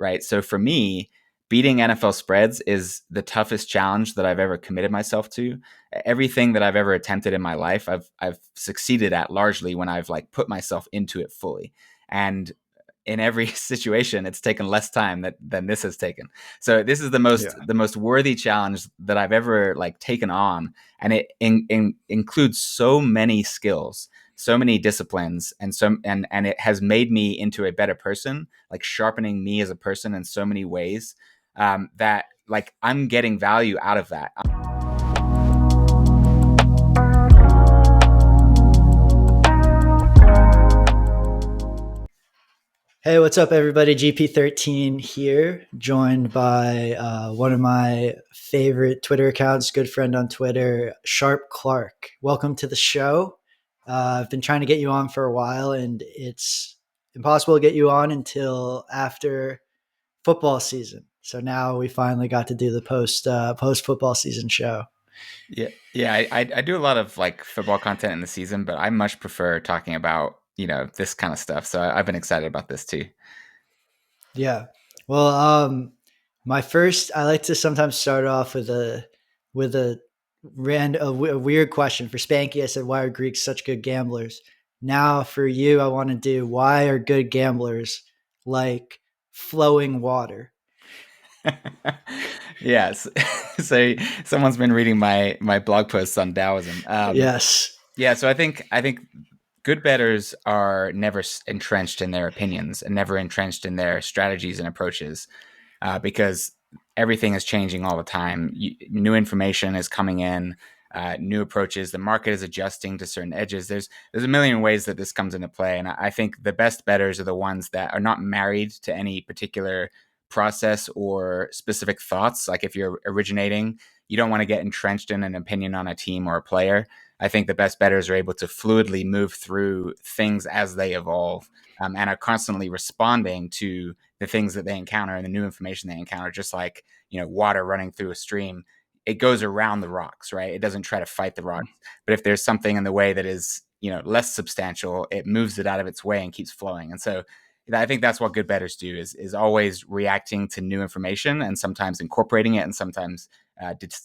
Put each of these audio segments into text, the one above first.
right? So for me, beating NFL spreads is the toughest challenge that I've ever committed myself to. Everything that I've ever attempted in my life, I've succeeded at largely when I've like put myself into it fully. And in every situation, it's taken less time than this has taken. So this is the most worthy challenge that I've ever like taken on, and it includes so many skills, so many disciplines, and it has made me into a better person, like sharpening me as a person in so many ways, that like I'm getting value out of that. Hey, what's up, everybody? GP13 here, joined by one of my favorite Twitter accounts, good friend on Twitter, Clarke. Welcome to the show. I've been trying to get you on for a while, and it's impossible to get you on until after football season. So now we finally got to do the post football season show. Yeah. I do a lot of like football content in the season, but I much prefer talking about this kind of stuff. So I've been excited about this too. Yeah. Well, I like to sometimes start off with a weird question for Spanky. I said, why are Greeks such good gamblers? Now for you, I want to do, why are good gamblers like flowing water? Yes. So someone's been reading my blog posts on Taoism. Yes. Yeah. So I think good bettors are never entrenched in their opinions and never entrenched in their strategies and approaches, because everything is changing all the time. New information is coming in, new approaches. The market is adjusting to certain edges. There's a million ways that this comes into play, and I think the best bettors are the ones that are not married to any particular process or specific thoughts. Like if you're originating, you don't want to get entrenched in an opinion on a team or a player. I think the best bettors are able to fluidly move through things as they evolve, and are constantly responding to the things that they encounter and the new information they encounter, just like water running through a stream. It goes around the rocks, right? It doesn't try to fight the rocks. But if there's something in the way that is less substantial, it moves it out of its way and keeps flowing. And so I think that's what good bettors do, is always reacting to new information and sometimes incorporating it and sometimes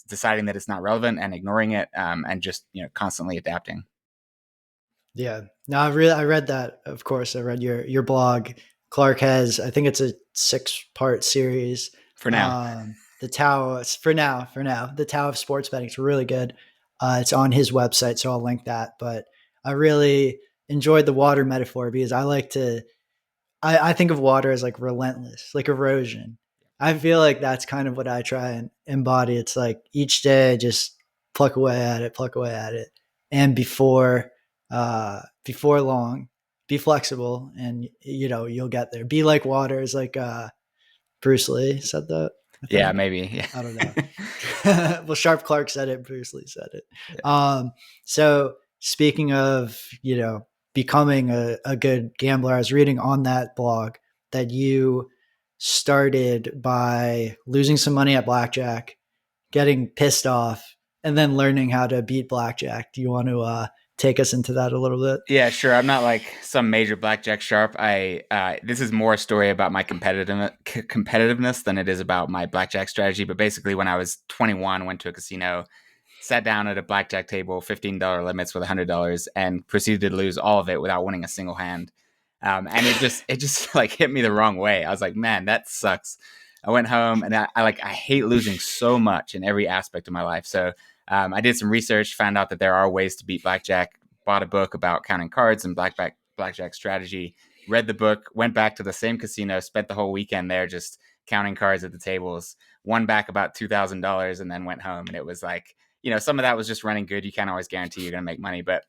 deciding that it's not relevant and ignoring it, and just constantly adapting. Yeah. No, I read that. Of course, I read your blog. Clarke has, I think it's a 6-part series. For now. The Tao the Tao of sports betting. It's really good. It's on his website, so I'll link that. But I really enjoyed the water metaphor because I think of water as like relentless, like erosion. I feel like that's kind of what I try and embody. It's like each day, just pluck away at it. And before long, be flexible and you'll get there. Be like water is like, Bruce Lee said that. Yeah, maybe. Yeah. I don't know. Well, Clarke said it. Bruce Lee said it. Yeah. So speaking of, becoming a good gambler, I was reading on that blog that you started by losing some money at Blackjack, getting pissed off, and then learning how to beat Blackjack. Do you want to take us into that a little bit? Yeah, sure. I'm not like some major blackjack sharp. This is more a story about my competitiveness than it is about my blackjack strategy. But basically, when I was 21, went to a casino, sat down at a blackjack table, $15 limits with $100, and proceeded to lose all of it without winning a single hand. And it just like hit me the wrong way. I was like, man, that sucks. I went home and I hate losing so much in every aspect of my life. So I did some research, found out that there are ways to beat blackjack, bought a book about counting cards and blackjack strategy, read the book, went back to the same casino, spent the whole weekend there just counting cards at the tables, won back about $2,000, and then went home. And it was like, some of that was just running good. You can't always guarantee you're going to make money, but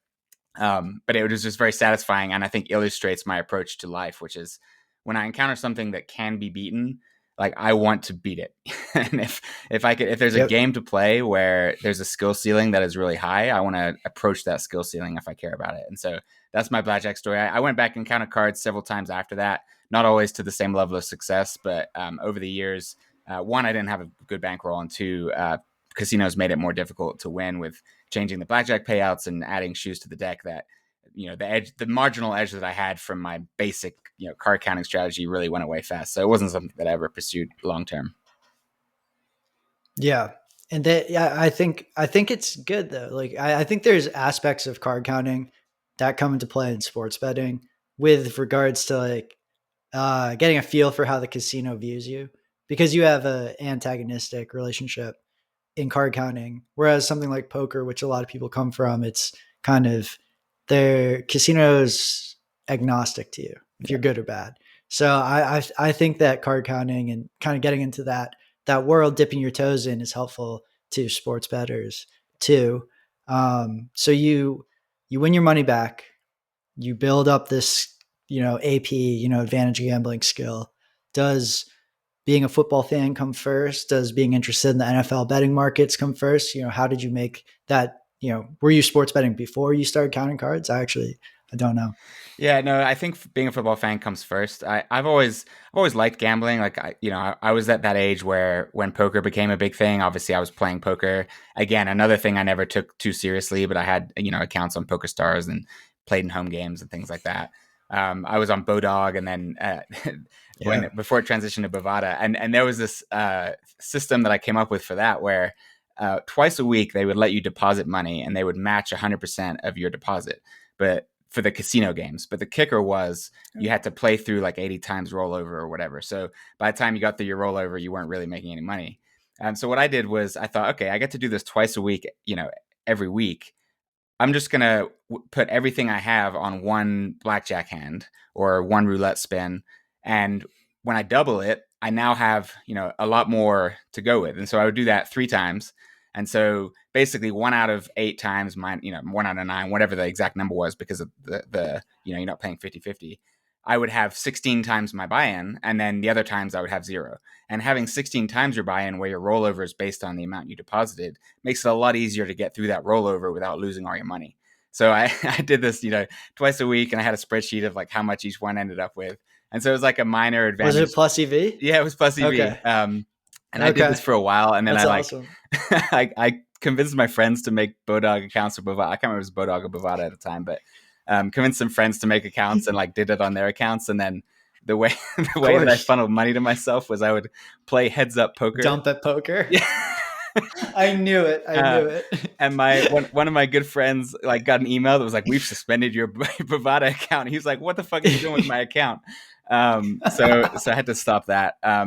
it was just very satisfying, and I think illustrates my approach to life, which is when I encounter something that can be beaten, like I want to beat it. And if there's a game to play where there's a skill ceiling that is really high, I want to approach that skill ceiling if I care about it. And so that's my blackjack story. I went back and counted cards several times after that, not always to the same level of success, but over the years, one, I didn't have a good bankroll, and two, casinos made it more difficult to win with changing the blackjack payouts and adding shoes to the deck that the marginal edge that I had from my basic, card counting strategy really went away fast. So it wasn't something that I ever pursued long term. Yeah. And that, yeah, I think it's good though. Like I think there's aspects of card counting that come into play in sports betting with regards to like getting a feel for how the casino views you, because you have a antagonistic relationship in card counting, whereas something like poker, which a lot of people come from, it's kind of their casinos agnostic to you if you're Yeah. good or bad. So I think that card counting and kind of getting into that world, dipping your toes in, is helpful to sports bettors too. So you win your money back, you build up this AP, advantage gambling skill. Does being a football fan come first? Does being interested in the NFL betting markets come first? How did you make that? Were you sports betting before you started counting cards? I don't know. Yeah, no, I think being a football fan comes first. I've always liked gambling. Like I was at that age where when poker became a big thing, obviously I was playing poker. Again, another thing I never took too seriously, but I had, accounts on Poker Stars and played in home games and things like that. I was on Bodog, and then Yeah. before it transitioned to Bovada, and there was this system that I came up with for that where twice a week they would let you deposit money and they would match 100% of your deposit. But for the casino games. But the kicker was you had to play through like 80 times rollover or whatever. So by the time you got through your rollover, you weren't really making any money. So what I did was I thought, okay, I get to do this twice a week, every week. I'm just going to put everything I have on one blackjack hand or one roulette spin. And when I double it, I now have, a lot more to go with. And so I would do that 3 times. And so basically 1 out of 8 times, mine, 1 out of 9, whatever the exact number was, because of you're not paying 50-50. I would have 16 times my buy-in, and then the other times I would have zero. And having 16 times your buy-in where your rollover is based on the amount you deposited makes it a lot easier to get through that rollover without losing all your money. So I, I did this, twice a week, and I had a spreadsheet of like how much each one ended up with. And so it was like a minor Was it advantage. plus EV? Yeah, it was plus EV. Okay. And I did this Okay. for a while, and then That's awesome. I convinced my friends to make Bodog accounts for Bovada. I can't remember if it was Bodog or Bovada at the time, but convinced some friends to make accounts and like did it on their accounts. And then the way the Of way that I course. funneled money to myself was I would play heads up poker. Dump at poker. Yeah. I knew it. I Uh, knew it. and one of my good friends like got an email that was like, "We've suspended your Bovada account." He was like, "What the fuck are you doing with my account?" So I had to stop that. I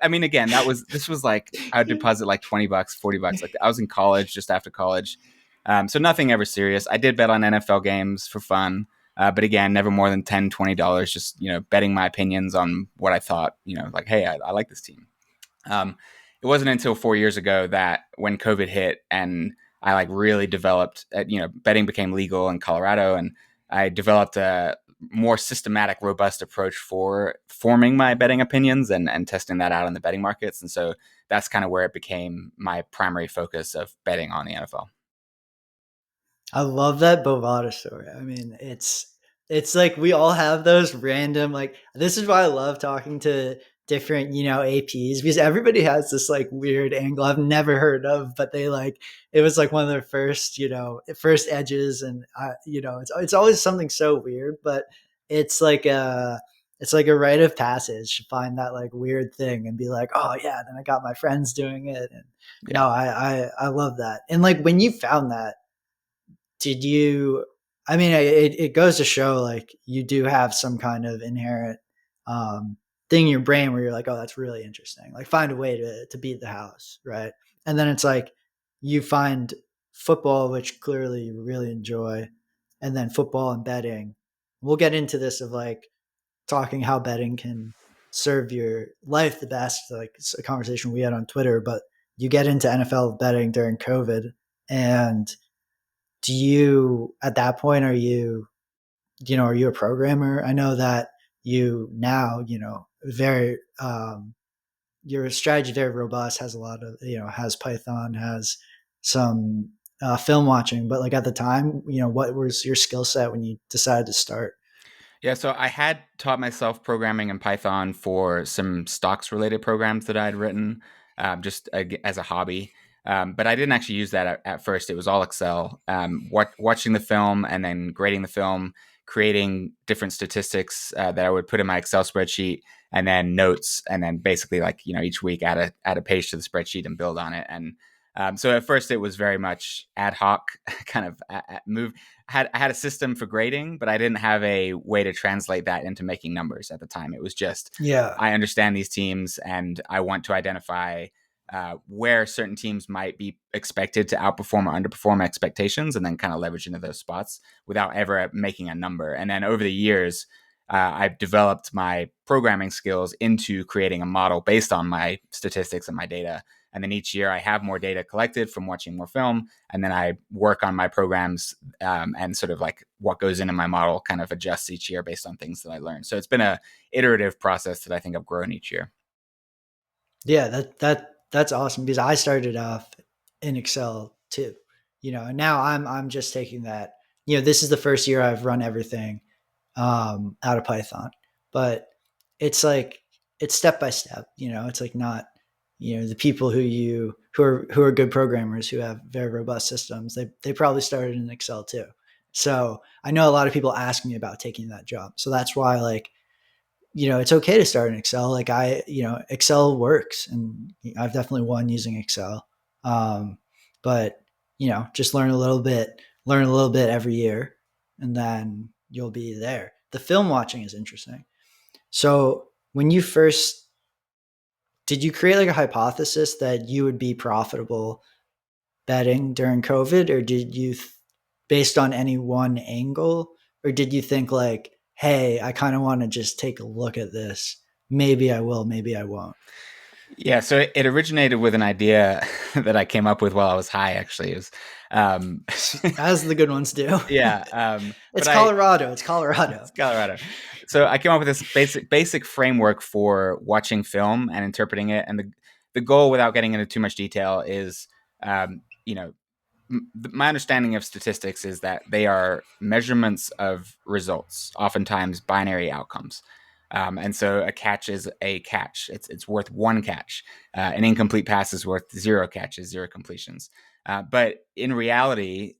mean, again, this was like I would deposit like $20, $40. Like I was in college, just after college, so nothing ever serious. I did bet on NFL games for fun, but again, never more than $10, $20. Just betting my opinions on what I thought. Like, hey, I like this team. Um, it wasn't until 4 years ago that when COVID hit and I like really developed, betting became legal in Colorado, and I developed a more systematic, robust approach for forming my betting opinions and testing that out in the betting markets. And so that's kind of where it became my primary focus of betting on the NFL. I love that Bovada story. I mean, it's like we all have those random, like, this is why I love talking to different, APs, because everybody has this like weird angle I've never heard of, but they like it was like one of their first, first edges, and it's always something so weird, but it's like a it's like a rite of passage to find that like weird thing and be like, oh yeah, then I got my friends doing it, and Yeah. no, I love that. And like when you found that, did you, I mean, it goes to show like you do have some kind of inherent thing in your brain where you're like, oh, that's really interesting, like find a way to beat the house, right? And then it's like you find football, which clearly you really enjoy, and then football and betting. We'll get into this of like talking how betting can serve your life the best, like it's a conversation we had on Twitter, but you get into NFL betting during COVID. And do you, at that point, are you a programmer? I know that you now, very, your strategy very robust, has a lot of, has Python, has some film watching, but like at the time, what was your skill set when you decided to start? Yeah, so I had taught myself programming in Python for some stocks related programs that I had written, just as a hobby. But I didn't actually use that at first. It was all Excel. Watching the film and then grading the film, creating different statistics that I would put in my Excel spreadsheet, and then notes, and then basically each week add a page to the spreadsheet and build on it. And so at first it was very much ad hoc, kind of move. I had a system for grading, but I didn't have a way to translate that into making numbers at the time. It was just, Yeah. I understand these teams and I want to identify where certain teams might be expected to outperform or underperform expectations, and then kind of leverage into those spots without ever making a number. And then over the years, I've developed my programming skills into creating a model based on my statistics and my data. And then each year I have more data collected from watching more film, and then I work on my programs, and sort of like what goes into my model kind of adjusts each year based on things that I learn. So it's been a iterative process that I think I've grown each year. Yeah, that's awesome because I started off in Excel too. And now I'm just taking that. This is the first year I've run everything out of Python, but it's like it's step by step. It's like not the people who are good programmers who have very robust systems. They probably started in Excel too. So I know a lot of people ask me about taking that job. So that's why it's okay to start in Excel. Like Excel works, and I've definitely won using Excel. But just learn a little bit every year, and then you'll be there. The film watching is interesting. So when you first, did you create like a hypothesis that you would be profitable betting during COVID, or did you, based on any one angle, or did you think like, hey, I kind of want to just take a look at this. Maybe I will, maybe I won't. Yeah, so it originated with an idea that I came up with while I was high. Actually, it was, um, As the good ones do. yeah, It's but I Colorado. It's Colorado. it's Colorado. So I came up with this basic framework for watching film and interpreting it, and the goal, without getting into too much detail, is um, you know my understanding of statistics is that they are measurements of results, oftentimes binary outcomes. And so a catch is a catch. It's worth one catch. An incomplete pass is worth zero catches, zero completions. But in reality,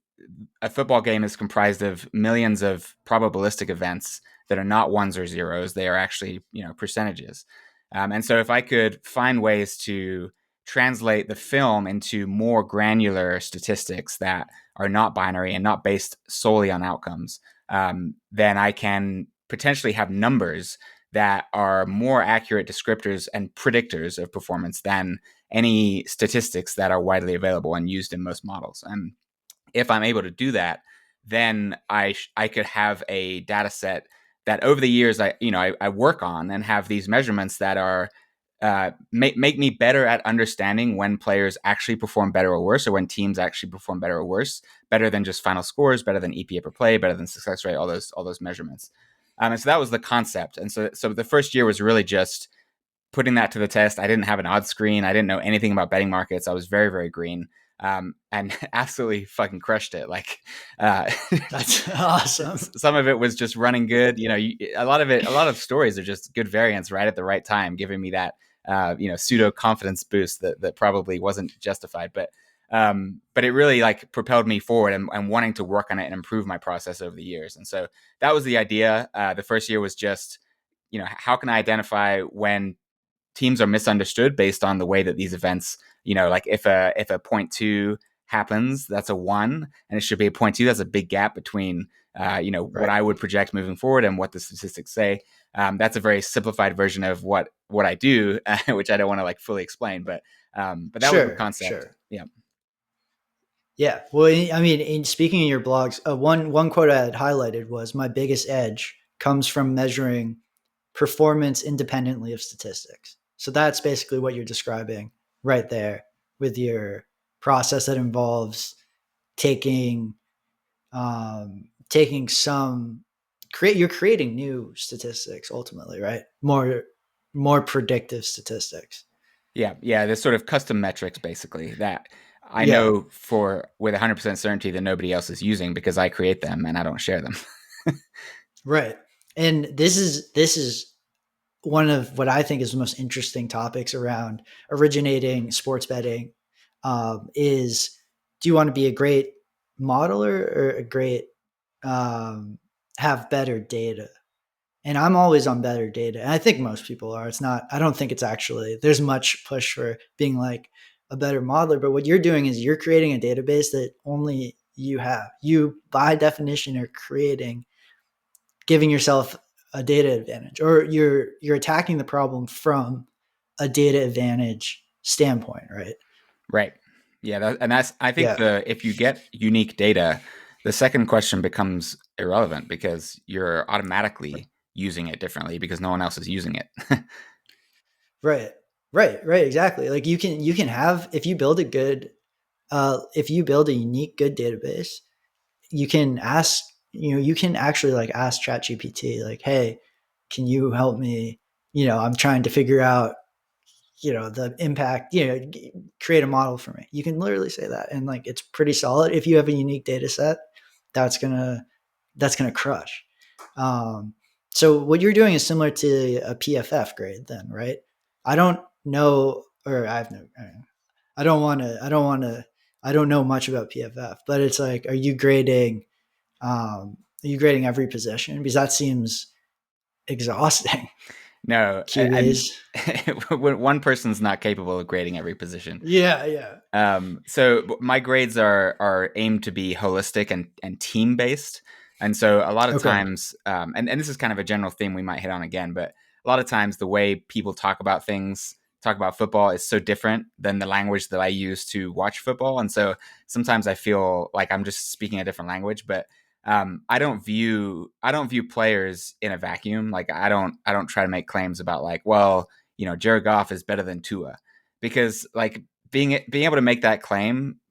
a football game is comprised of millions of probabilistic events that are not ones or zeros. They are actually, percentages. And so if I could find ways to translate the film into more granular statistics that are not binary and not based solely on outcomes, then I can potentially have numbers that are more accurate descriptors and predictors of performance than any statistics that are widely available and used in most models. And if I'm able to do that, then I could have a data set that over the years I work on and have these measurements that are make me better at understanding when players actually perform better or worse, or when teams actually perform better or worse, better than just final scores, better than EPA per play, better than success rate, all those measurements. And so that was the concept. And so the first year was really just putting that to the test. I didn't have an odds screen. I didn't know anything about betting markets. I was very, very green, and absolutely fucking crushed it. Like, That's awesome. some of it was just running good. A lot of stories are just good variants right at the right time, giving me that, pseudo confidence boost that probably wasn't justified. But it really like propelled me forward and wanting to work on it and improve my process over the years. And so that was the idea. The first year was just, how can I identify when teams are misunderstood based on the way that these events, like if a point two happens, that's a one, and it should be a point two. That's a big gap between, what Right. I would project moving forward and what the statistics say. That's a very simplified version of what I do, which I don't want to like fully explain, but that was the Sure. concept. Sure. Yeah. Yeah. Well, I mean, in speaking in your blogs, one quote I had highlighted was, "My biggest edge comes from measuring performance independently of statistics." So that's basically what you're describing right there with your process that involves taking taking some create you're creating new statistics ultimately, right? More predictive statistics. Yeah. There's sort of custom metrics basically that I Yeah, know for with 100% certainty that nobody else is using because I create them and I don't share them. right. And this is one of what I think is the most interesting topics around originating sports betting. is, do you want to be a great modeler or a great um, have better data? And I'm always on better data. And I think most people are. It's not, I don't think it's actually, there's much push for being like a better modeler. But what you're doing is you're creating a database that only you have. You, by definition, are creating, giving yourself a data advantage, or you're attacking the problem from a data advantage standpoint, right? Right. Yeah, and that's I think Yeah. the if you get unique data, the second question becomes irrelevant because you're automatically using it differently because no one else is using it. Right. Right. Exactly. Like you can have, if you build a good, if you build a unique, good database, you can ask, you can actually like ask ChatGPT, like, hey, can you help me? I'm trying to figure out, the impact, create a model for me. You can literally say that. And like, it's pretty solid. If you have a unique data set, that's going to, crush. Um, so what you're doing is similar to a PFF grade then, right? I don't know, or I have no, I don't know much about PFF, but it's like, are you grading every position? Because that seems exhausting. No, QBs. when one person's not capable of grading every position. Yeah. Yeah. So my grades are aimed to be holistic and team based, and so a lot of Okay. times, and this is kind of a general theme we might hit on again, but a lot of times the way people talk about things, talk about football, is so different than the language that I use to watch football, and so sometimes I feel like I'm just speaking a different language, but. I don't view players in a vacuum. Like I don't try to make claims about like, well, Jared Goff is better than Tua, because like being able to make that claim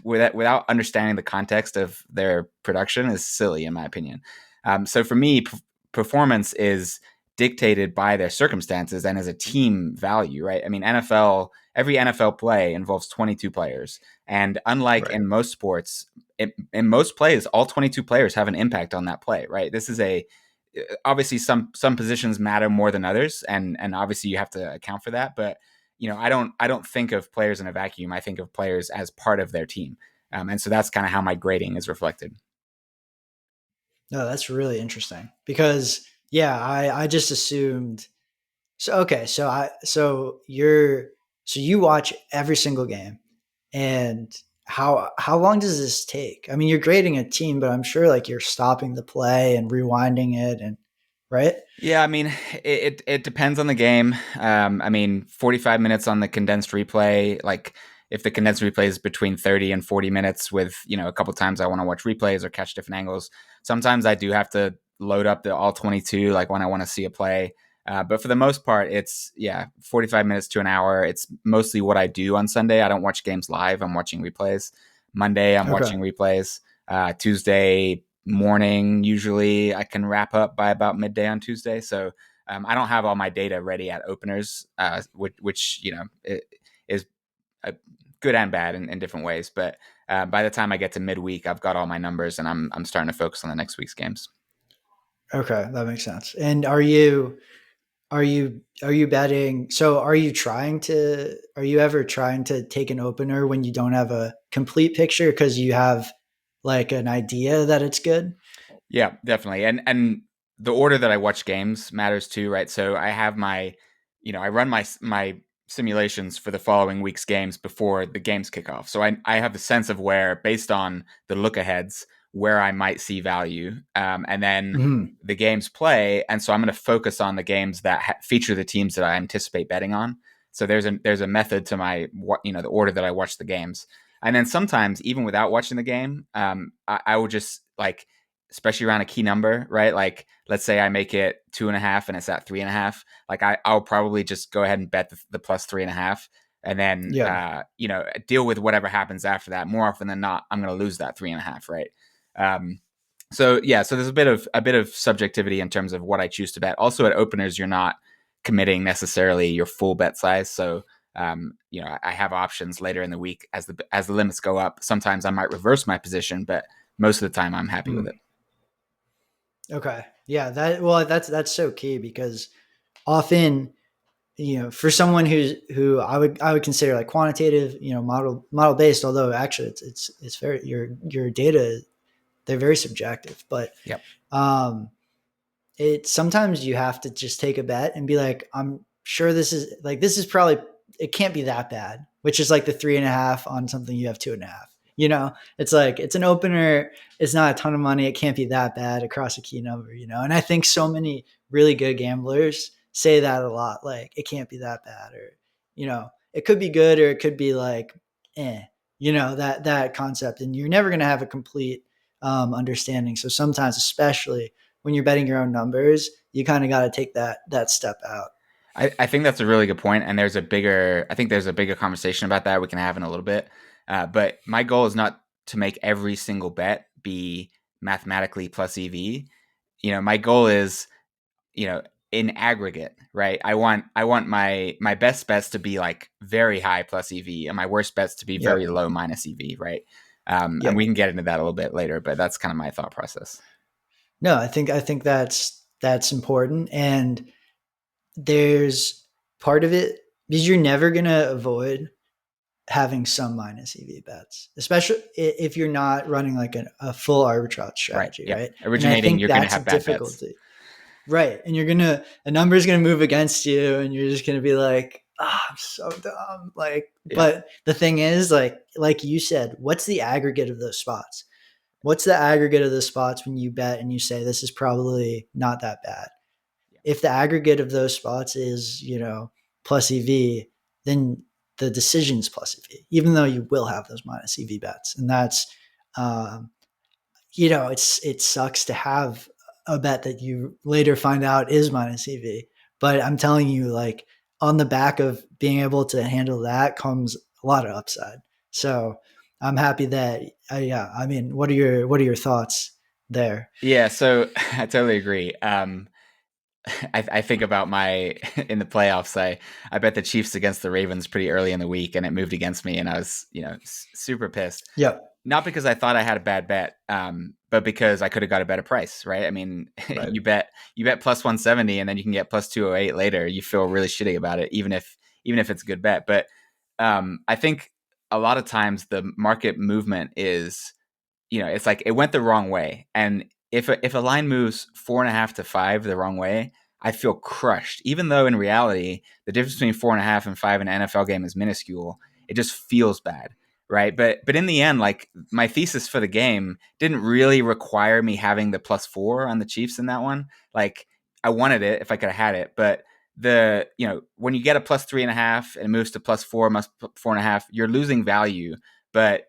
without understanding the context of their production is silly, in my opinion. So for me, performance is dictated by their circumstances and as a team value, right? I mean, every NFL play involves 22 players, and unlike Right. in most sports, in most plays, all 22 players have an impact on that play, right? This is a obviously some positions matter more than others, and obviously you have to account for that, but I don't think of players in a vacuum. I think of players as part of their team, and so that's kind of how my grading is reflected. No, that's really interesting because yeah, I just assumed. So okay, so you watch every single game, and how long does this take? I mean, you're grading a team, but I'm sure like you're stopping the play and rewinding it, and right? Yeah, I mean, it depends on the game. I mean, 45 minutes on the condensed replay. Like, if the condensed replay is between 30 and 40 minutes, with a couple times I want to watch replays or catch different angles. Sometimes I do have to load up the all 22, like when I want to see a play. But for the most part, it's 45 minutes to an hour. It's mostly what I do on Sunday. I don't watch games live. I'm watching replays. Monday, I'm Okay. watching replays. Tuesday, morning. Usually, I can wrap up by about midday on Tuesday. So I don't have all my data ready at openers, which is good and bad in different ways. But by the time I get to midweek, I've got all my numbers, and I'm starting to focus on the next week's games. Okay, that makes sense. And are you betting? So are you ever trying to take an opener when you don't have a complete picture because you have like an idea that it's good? Yeah, definitely. And the order that I watch games matters too, right? So I have I run my simulations for the following week's games before the games kick off. So I have a sense of where, based on the look aheads, where I might see value, and then Mhm. the games play, and so I'm going to focus on the games that feature the teams that I anticipate betting on. So there's a method to my the order that I watch the games, and then sometimes even without watching the game, I will just like, especially around a key number, right? Like, let's say I make it 2.5 and it's at 3.5. Like, I'll probably just go ahead and bet the plus 3.5, and then Yeah. deal with whatever happens after that. More often than not, I'm going to lose that 3.5, right? Um, so there's a bit of subjectivity in terms of what I choose to bet. Also, at openers, you're not committing necessarily your full bet size, so I have options later in the week as the limits go up. Sometimes I might reverse my position, but most of the time I'm happy with Mm. it. Okay. Yeah, that's so key because often for someone who I would consider like quantitative, model based, although actually it's very your data, they're very subjective, but Yep. um, it sometimes you have to just take a bet and be like, I'm sure this is probably, it can't be that bad, which is like the 3.5 on something you have 2.5. It's like it's an opener. It's not a ton of money. It can't be that bad across a key number. And I think so many really good gamblers say that a lot. Like it can't be that bad, or it could be good, or it could be like, eh. That concept, and you're never going to have a complete understanding. So sometimes, especially when you're betting your own numbers, you kind of got to take that step out. I think that's a really good point, and I think there's a bigger conversation about that we can have in a little bit. But my goal is not to make every single bet be mathematically plus EV. My goal is, in aggregate, right? I want my best bets to be like very high plus EV, and my worst bets to be very Yep. low minus EV, right? And we Yep. can get into that a little bit later, but that's kind of my thought process. No, I think that's important, and there's part of it because you're never gonna avoid having some minus EV bets, especially if you're not running like a full arbitrage Right. strategy, Yep. right? And I Originating, think you're going to that's a have bad bets. difficulty. Right. And a number is going to move against you, and you're just going to be like, I'm so dumb. Like, Yeah. but the thing is, like you said, what's the aggregate of those spots? What's the aggregate of the spots when you bet and you say, this is probably not that bad? Yeah. If the aggregate of those spots is, plus EV, then the decision's plus EV, even though you will have those minus EV bets. And that's, um, it sucks to have a bet that you later find out is minus EV. But I'm telling you, like on the back of being able to handle that comes a lot of upside. So I'm happy that, yeah. I mean, what are your thoughts there? Yeah, so I totally agree. I think about my in the playoffs. I bet the Chiefs against the Ravens pretty early in the week, and it moved against me, and I was super pissed. Yep. Not because I thought I had a bad bet, but because I could have got a better price, right? I mean, Right. you bet plus 170, and then you can get plus 208 later. You feel really shitty about it, even if it's a good bet. But I think a lot of times the market movement is, it's like it went the wrong way. And if a line moves 4.5 to 5 the wrong way, I feel crushed. Even though in reality, the difference between 4.5 and 5 in an NFL game is minuscule, it just feels bad, right? But in the end, like my thesis for the game didn't really require me having the +4 on the Chiefs in that one. Like I wanted it if I could have had it, but when you get a +3.5 and it moves to +4, +4.5, you're losing value. But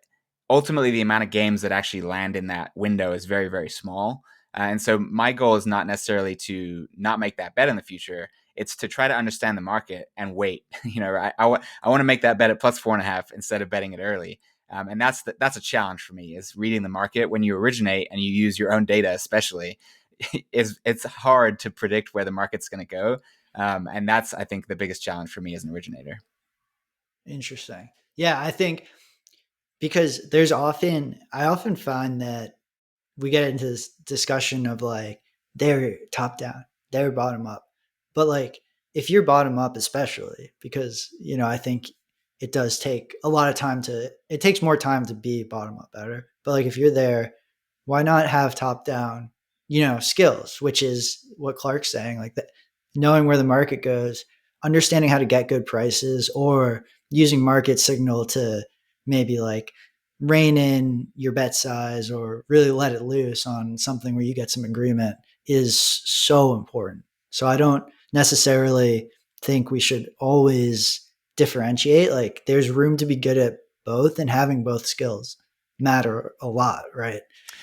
ultimately the amount of games that actually land in that window is very, very small. And so my goal is not necessarily to not make that bet in the future. It's to try to understand the market and wait. I want to make that bet at +4.5 instead of betting it early. And that's a challenge for me, is reading the market when you originate and you use your own data, especially. It's hard to predict where the market's going to go. And that's, I think, the biggest challenge for me as an originator. Interesting. Yeah, I think because I often find that we get into this discussion of like they're top down, they're bottom up. But like if you're bottom up, especially because, I think it takes more time to be bottom up better. But like if you're there, why not have top down, skills, which is what Clarke's saying, like that, knowing where the market goes, understanding how to get good prices, or using market signal to maybe like rein in your bet size or really let it loose on something where you get some agreement is so important. So I don't necessarily think we should always differentiate. Like there's room to be good at both, and having both skills matter a lot, right?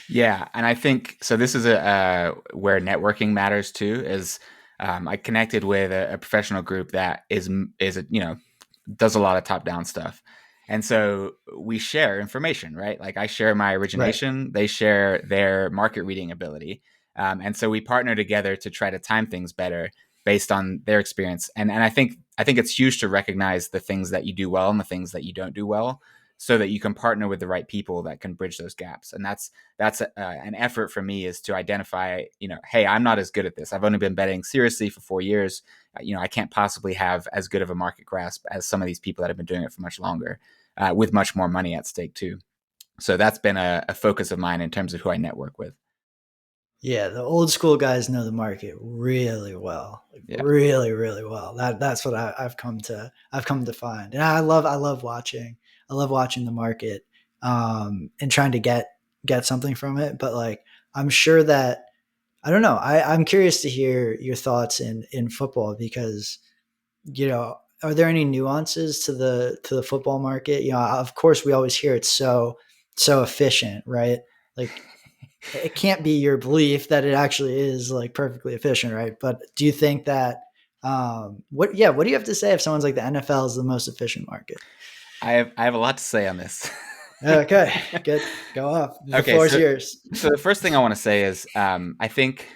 Yeah, and I think so. This is where networking matters too. Is I connected with a professional group that does a lot of top down stuff, and so we share information, right? Like I share my Right. origination, they share their market reading ability, and so we partner together to try to time things better based on their experience. And I think it's huge to recognize the things that you do well and the things that you don't do well, so that you can partner with the right people that can bridge those gaps. And that's an effort for me, is to identify, hey, I'm not as good at this. I've only been betting seriously for 4 years. I can't possibly have as good of a market grasp as some of these people that have been doing it for much longer, with much more money at stake too. So that's been a focus of mine in terms of who I network with. Yeah, the old school guys know the market really well, like Yeah. really, really well. That's what I've come to find, and I love watching the market, and trying to get something from it. But like, I'm sure that I don't know. I'm curious to hear your thoughts in football because are there any nuances to the football market? Of course, we always hear it's so efficient, right? Like it can't be your belief that it actually is like perfectly efficient, right? But do you think that what do you have to say if someone's like the NFL is the most efficient market? I have a lot to say on this. Okay, good. Go off. The Okay, floor is so yours. the first thing I want to say is, I think,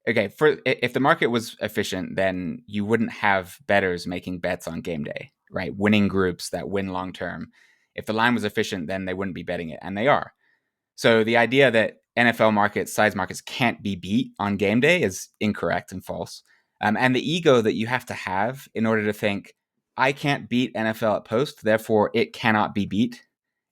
okay, if the market was efficient, then you wouldn't have bettors making bets on game day, right? Winning groups that win long term. If the line was efficient, then they wouldn't be betting it, and they are. So the idea that NFL markets, size markets, can't be beat on game day is incorrect and false. And the ego that you have to have in order to think, I can't beat NFL at post, therefore it cannot be beat,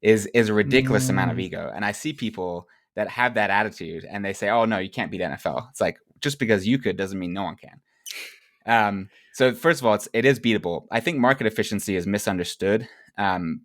is a ridiculous amount of Mm, ego. And I see people that have that attitude and they say, oh, no, you can't beat NFL. It's like, just because you could doesn't mean no one can. So first of all, it is beatable. I think market efficiency is misunderstood,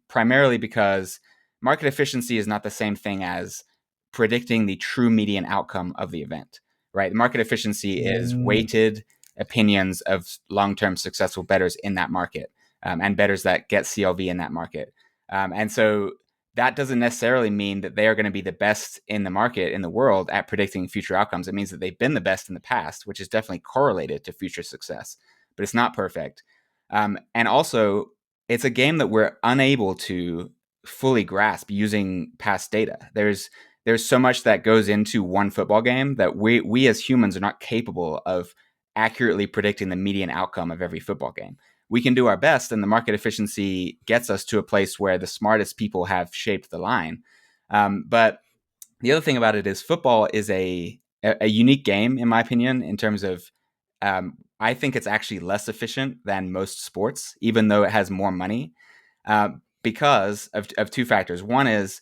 primarily because market efficiency is not the same thing as predicting the true median outcome of the event, right? Market efficiency is mm, weighted opinions of long-term successful bettors in that market, and bettors that get CLV in that market. And so that doesn't necessarily mean that they are going to be the best in the market in the world at predicting future outcomes. It means that they've been the best in the past, which is definitely correlated to future success, but it's not perfect. And also, it's a game that we're unable to fully grasp using past data. There's so much that goes into one football game that we as humans are not capable of accurately predicting the median outcome of every football game. We can do our best, and the market efficiency gets us to a place where the smartest people have shaped the line. But the other thing about it is football is a unique game, in my opinion, in terms of, I think it's actually less efficient than most sports, even though it has more money, uh, because of two factors. One is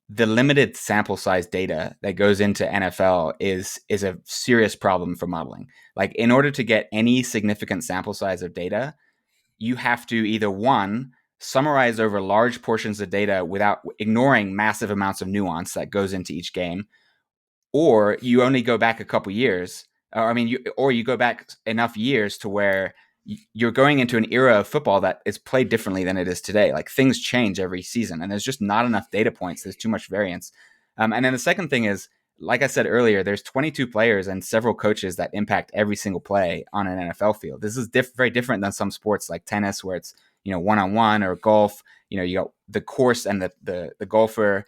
the limited sample size data that goes into NFL is a serious problem for modeling. Like, in order to get any significant sample size of data, you have to either, one, summarize over large portions of data without ignoring massive amounts of nuance that goes into each game, or you only go back a couple years. Or you go back enough years to where you're going into an era of football that is played differently than it is today. Like, things change every season, and there's just not enough data points. There's too much variance. And then the second thing is, like I said earlier, there's 22 players and several coaches that impact every single play on an NFL field. This is very different than some sports like tennis, where it's one-on-one, or golf. You got the course and the golfer.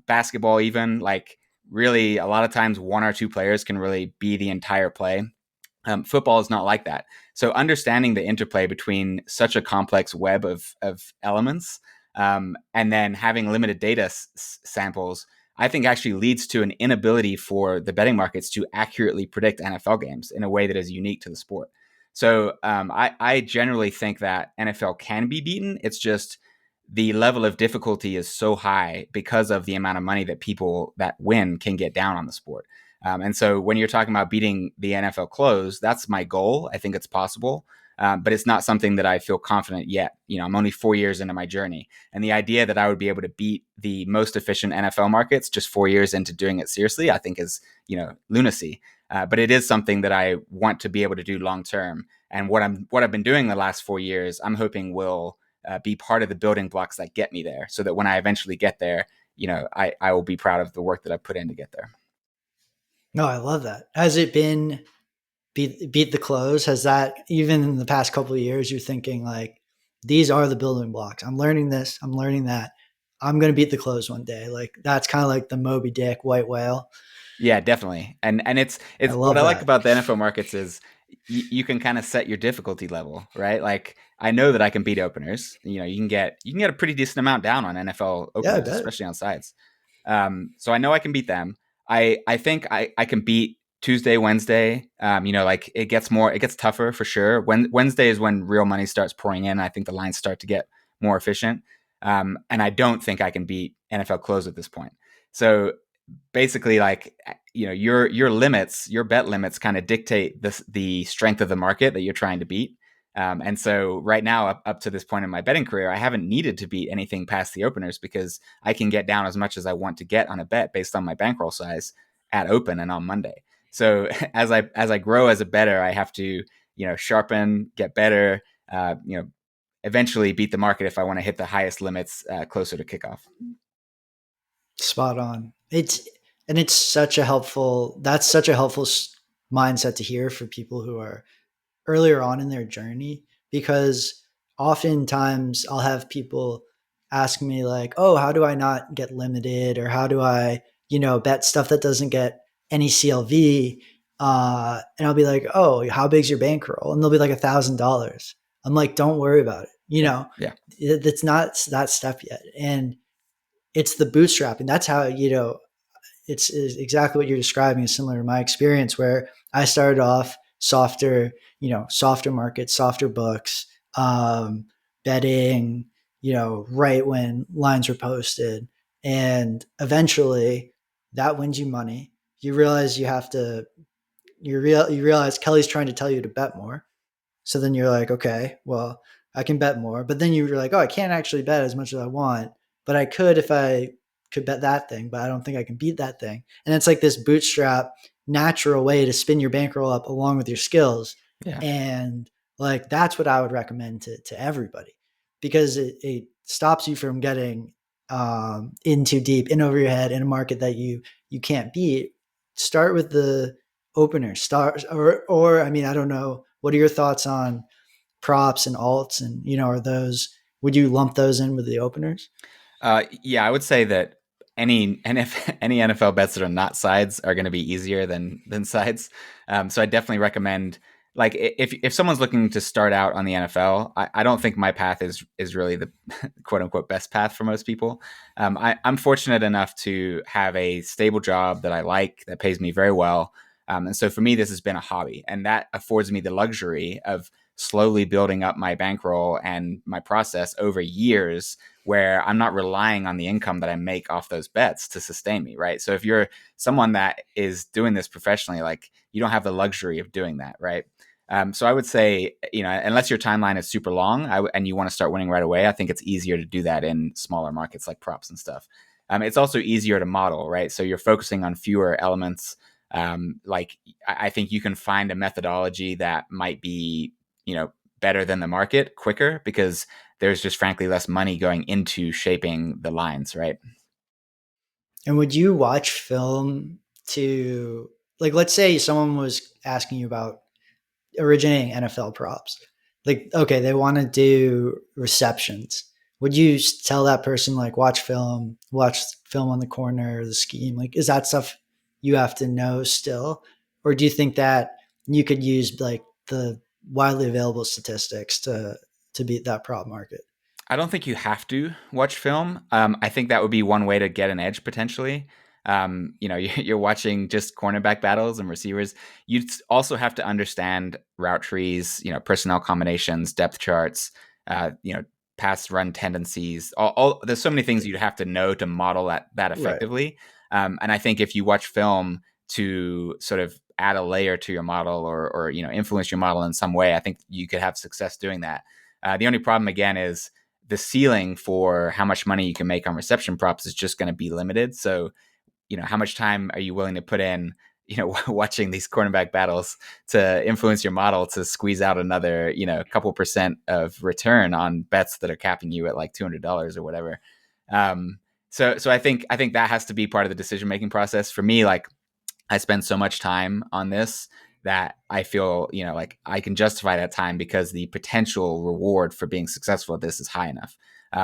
Basketball, even, like, really, a lot of times one or two players can really be the entire play. Football is not like that. So understanding the interplay between such a complex web of elements, and then having limited data samples, I think actually leads to an inability for the betting markets to accurately predict NFL games in a way that is unique to the sport. So I generally think that NFL can be beaten. It's just the level of difficulty is so high because of the amount of money that people that win can get down on the sport. And so when you're talking about beating the NFL close, that's my goal. I think it's possible, but it's not something that I feel confident yet. I'm only 4 years into my journey. And the idea that I would be able to beat the most efficient NFL markets just 4 years into doing it seriously, I think is, lunacy. But it is something that I want to be able to do long term. And what I've been doing the last 4 years, I'm hoping will be part of the building blocks that get me there, so that when I eventually get there, I will be proud of the work that I put in to get there. no, I love that. Has it been beat the close? Has that, even in the past couple of years, you're thinking like, these are the building blocks. I'm learning this. I'm learning that. I'm going to beat the close one day. Like that's kind of like the Moby Dick white whale. Yeah, definitely. And I it's what love I like that. about the NFL markets is you can kind of set your difficulty level, right? Like, I know that I can beat openers. You can get a pretty decent amount down on NFL Yeah, I openers, bet. especially on sides. So I know I can beat them. I think I can beat Tuesday, Wednesday. Like it gets tougher for sure. Wednesday is when real money starts pouring in. I think the lines start to get more efficient. And I don't think I can beat NFL close at this point. So basically, like, your limits, your bet limits kind of dictate the strength of the market that you're trying to beat. And so right now, up to this point in my betting career, I haven't needed to beat anything past the openers because I can get down as much as I want to get on a bet based on my bankroll size at open and on Monday. So as I grow as a bettor, I have to sharpen, get better, eventually beat the market if I want to hit the highest limits closer to kickoff. Spot on. It's such a helpful, that's such a helpful mindset to hear for people who are earlier on in their journey, because oftentimes I'll have people ask me like, "Oh, how do I not get limited, or how do I, bet stuff that doesn't get any CLV?" And I'll be like, "Oh, how big's your bankroll?" And they'll be like $1,000. I'm like, "Don't worry about it. Yeah, yeah, It's not that step yet." And it's the bootstrapping. That's how, it's exactly what you're describing is similar to my experience, where I started off softer, softer markets, softer books, betting, right when lines were posted. And eventually that wins you money. You realize you realize Kelly's trying to tell you to bet more. So then you're like, okay, well, I can bet more. But then you're like, oh, I can't actually bet as much as I want, but I could if I could bet that thing, but I don't think I can beat that thing. And it's like this bootstrap natural way to spin your bankroll up along with your skills. yeah. And like that's what I would recommend to everybody, because it stops you from getting in too deep, in over your head in a market that you can't beat. Start with the opener. Start or I mean, I don't know. What are your thoughts on props and alts? And are those, would you lump those in with the openers? Yeah, I would say that any NFL bets that are not sides are going to be easier than sides. So I definitely recommend, like, if someone's looking to start out on the NFL, I don't think my path is really the quote unquote best path for most people. I'm fortunate enough to have a stable job that I like, that pays me very well. And so for me, this has been a hobby, and that affords me the luxury of slowly building up my bankroll and my process over years, where I'm not relying on the income that I make off those bets to sustain me, right? So if you're someone that is doing this professionally, like, you don't have the luxury of doing that, right? So I would say, unless your timeline is super long and you want to start winning right away, I think it's easier to do that in smaller markets like props and stuff. It's also easier to model, right? So you're focusing on fewer elements. Like, I think you can find a methodology that might be, better than the market quicker, because there's just frankly less money going into shaping the lines, right? And would you watch film to, like, let's say someone was asking you about originating NFL props. Like, okay, they want to do receptions. Would you tell that person like watch film on the corner, the scheme? Like, is that stuff you have to know still, or do you think that you could use like the widely available statistics to beat that prop market? I don't think you have to watch film. I think that would be one way to get an edge potentially. You're watching just cornerback battles and receivers. You'd also have to understand route trees, personnel combinations, depth charts, uh, you know, pass run tendencies. There's so many things you'd have to know to model that Right. effectively. And I think if you watch film to sort of add a layer to your model, or influence your model in some way, I think you could have success doing that. The only problem again is the ceiling for how much money you can make on reception props is just going to be limited. So, how much time are you willing to put in, watching these cornerback battles to influence your model to squeeze out another, couple percent of return on bets that are capping you at like $200 or whatever. So I think that has to be part of the decision making process for me. Like, I spend so much time on this that I feel, like I can justify that time because the potential reward for being successful at this is high enough.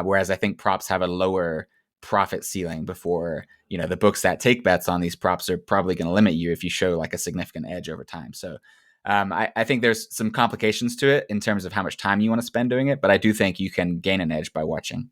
Whereas I think props have a lower profit ceiling before, the books that take bets on these props are probably going to limit you if you show like a significant edge over time. So I think there's some complications to it in terms of how much time you want to spend doing it, but I do think you can gain an edge by watching.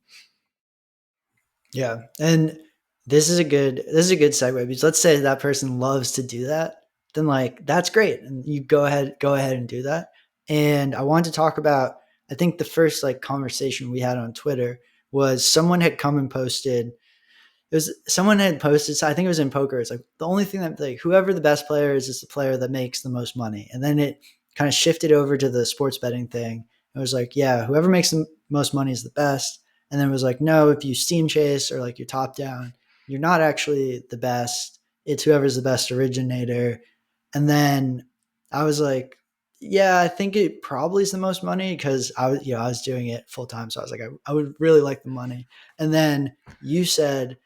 Yeah. And this is a good segue, because let's say that person loves to do that, then like that's great. And you go ahead and do that. And I wanted to talk about, I think the first like conversation we had on Twitter was someone had come and posted, it was someone had posted, so I think it was in poker. It's like the only thing that like whoever the best player is the player that makes the most money. And then it kind of shifted over to the sports betting thing. It was like, yeah, whoever makes the most money is the best. And then it was like, no, if you steam chase or like you're top down, you're not actually the best. It's whoever's the best originator. And then I was like, yeah, I think it probably is the most money, because I was doing it full time. So I was like, I would really like the money. And then you said,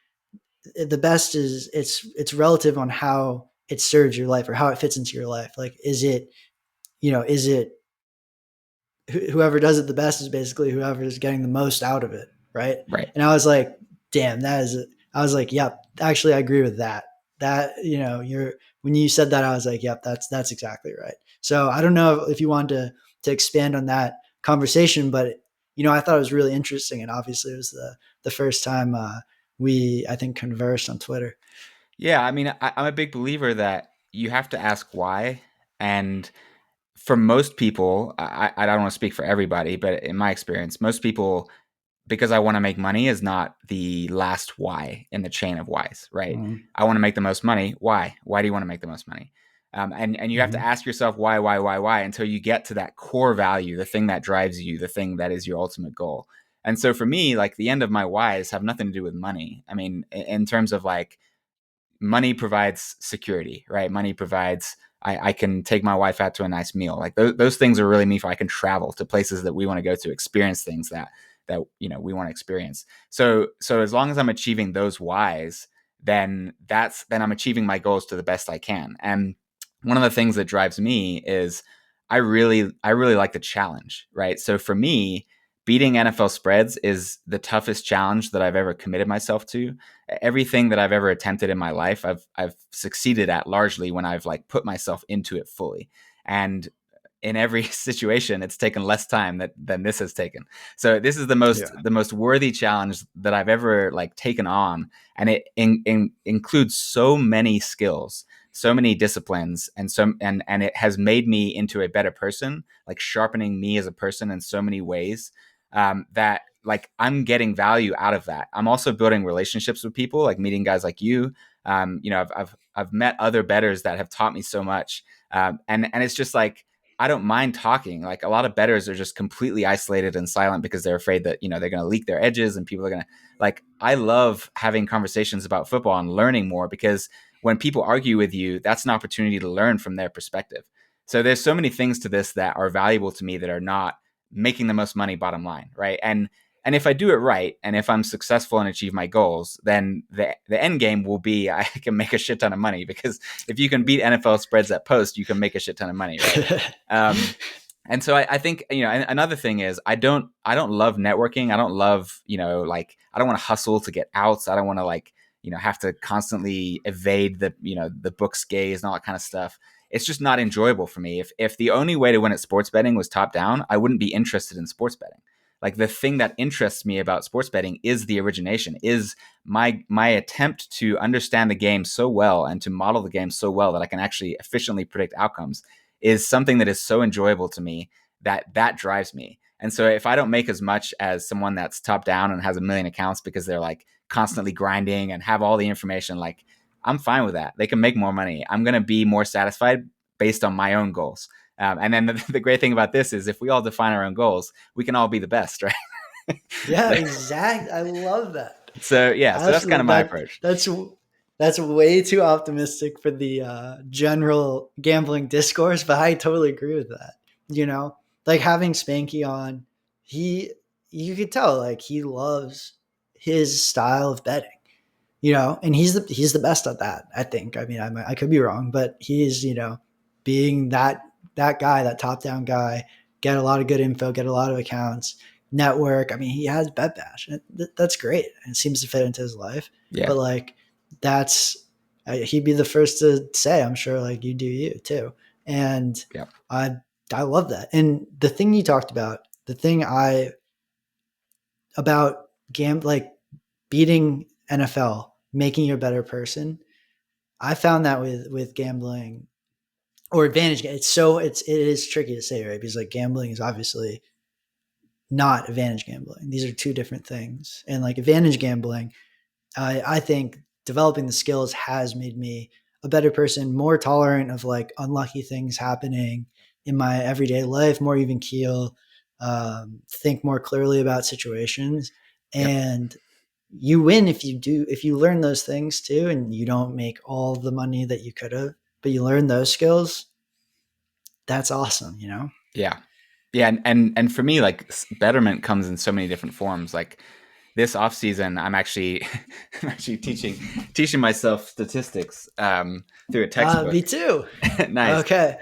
the best is, it's relative on how it serves your life or how it fits into your life. Like, is it whoever does it the best is basically whoever is getting the most out of it, right? Right. And I was like, damn, I was like, yep, actually, I agree with that. That you're when you said that, I was like, yep, that's exactly right. So I don't know if you wanted to expand on that conversation, but I thought it was really interesting, and obviously it was the first time we, I think, conversed on Twitter. Yeah, I mean, I'm a big believer that you have to ask why. And for most people, I don't want to speak for everybody, but in my experience, most people, because I want to make money is not the last why in the chain of whys, right? Mm-hmm. I want to make the most money. Why? Why do you want to make the most money? And you have to Mm-hmm. ask yourself why until you get to that core value, the thing that drives you, the thing that is your ultimate goal. And so for me, like the end of my whys have nothing to do with money. I mean, in terms of like money provides security, right? Money provides I can take my wife out to a nice meal. Like those things are really meaningful. I can travel to places that we want to go to, experience things that we want to experience. So as long as I'm achieving those whys, then I'm achieving my goals to the best I can. And one of the things that drives me is I really like the challenge, right? So for me, beating NFL spreads is the toughest challenge that I've ever committed myself to. Everything that I've ever attempted in my life, I've succeeded at largely when I've like put myself into it fully. And in every situation, it's taken less time than this has taken. So this is Yeah. the most worthy challenge that I've ever like taken on, and it includes so many skills, so many disciplines, and it has made me into a better person, like sharpening me as a person in so many ways, that like I'm getting value out of that. I'm also building relationships with people, like meeting guys like you. I've met other bettors that have taught me so much, and it's just like I don't mind talking. Like a lot of bettors are just completely isolated and silent because they're afraid that they're going to leak their edges and people are going to like. I love having conversations about football and learning more because when people argue with you, that's an opportunity to learn from their perspective. So there's so many things to this that are valuable to me that are not making the most money bottom line, right? And if I do it right, and if I'm successful and achieve my goals, then the end game will be I can make a shit ton of money, because if you can beat NFL spreads at post, you can make a shit ton of money, right? Um, and so I think another thing is I don't love networking. I don't love like I don't want to hustle to get outs. I don't want to like have to constantly evade the book's gaze and all that kind of stuff. It's just not enjoyable for me. If the only way to win at sports betting was top down, I wouldn't be interested in sports betting. Like the thing that interests me about sports betting is the origination, is my attempt to understand the game so well and to model the game so well that I can actually efficiently predict outcomes, is something that is so enjoyable to me that drives me. And so if I don't make as much as someone that's top down and has a million accounts because they're like constantly grinding and have all the information, like I'm fine with that. They can make more money. I'm going to be more satisfied based on my own goals. And then the great thing about this is if we all define our own goals, we can all be the best, right? Yeah, so, exactly. I love that. so yeah, so that's kind Absolutely. of my approach. That's way too optimistic for the general gambling discourse, but I totally agree with that. Like having Spanky on, he you could tell like he loves his style of betting. And he's the best at that. I think. I mean, I could be wrong, but he's being that guy, that top down guy, get a lot of good info, get a lot of accounts, network. I mean, he has Bet Bash. That's great. And it seems to fit into his life. Yeah. But like, that's he'd be the first to say, I'm sure, like you do you too. And Yep. I I love that. And the thing you talked about, the thing I about like beating NFL, making you a better person. I found that with gambling or advantage. It is tricky to say, right? Because like gambling is obviously not advantage gambling. These are two different things. And like advantage gambling, I think developing the skills has made me a better person, more tolerant of like unlucky things happening in my everyday life, more even keel, think more clearly about situations. Yep. And you win if you learn those things too, and you don't make all the money that you could have, but you learn those skills. That's awesome, you know? Yeah. Yeah, and for me, like betterment comes in so many different forms. Like this off season, I'm actually I'm actually teaching myself statistics through a textbook. Me too. Nice. Okay.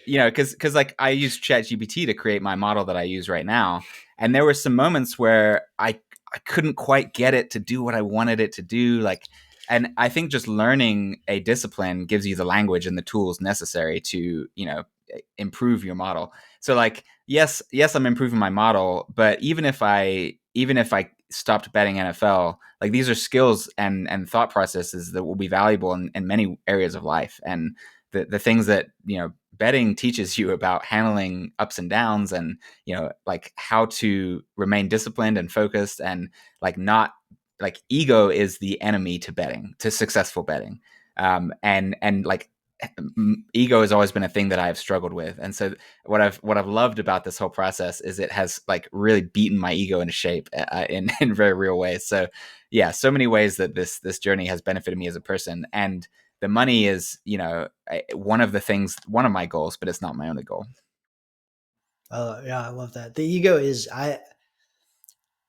Because like I use ChatGPT to create my model that I use right now, and there were some moments where I couldn't quite get it to do what I wanted it to do. Like, and I think just learning a discipline gives you the language and the tools necessary to improve your model. So like, yes, I'm improving my model, but even if I stopped betting NFL, like these are skills and thought processes that will be valuable in many areas of life. And the things that betting teaches you about handling ups and downs, and like how to remain disciplined and focused, and like not like ego is the enemy to betting, to successful betting. And like ego has always been a thing that I've struggled with. And so what I've loved about this whole process is it has like really beaten my ego into shape in very real ways. So yeah, so many ways that this journey has benefited me as a person. And the money is, one of my goals, but it's not my only goal. Oh yeah, I love that. The ego is I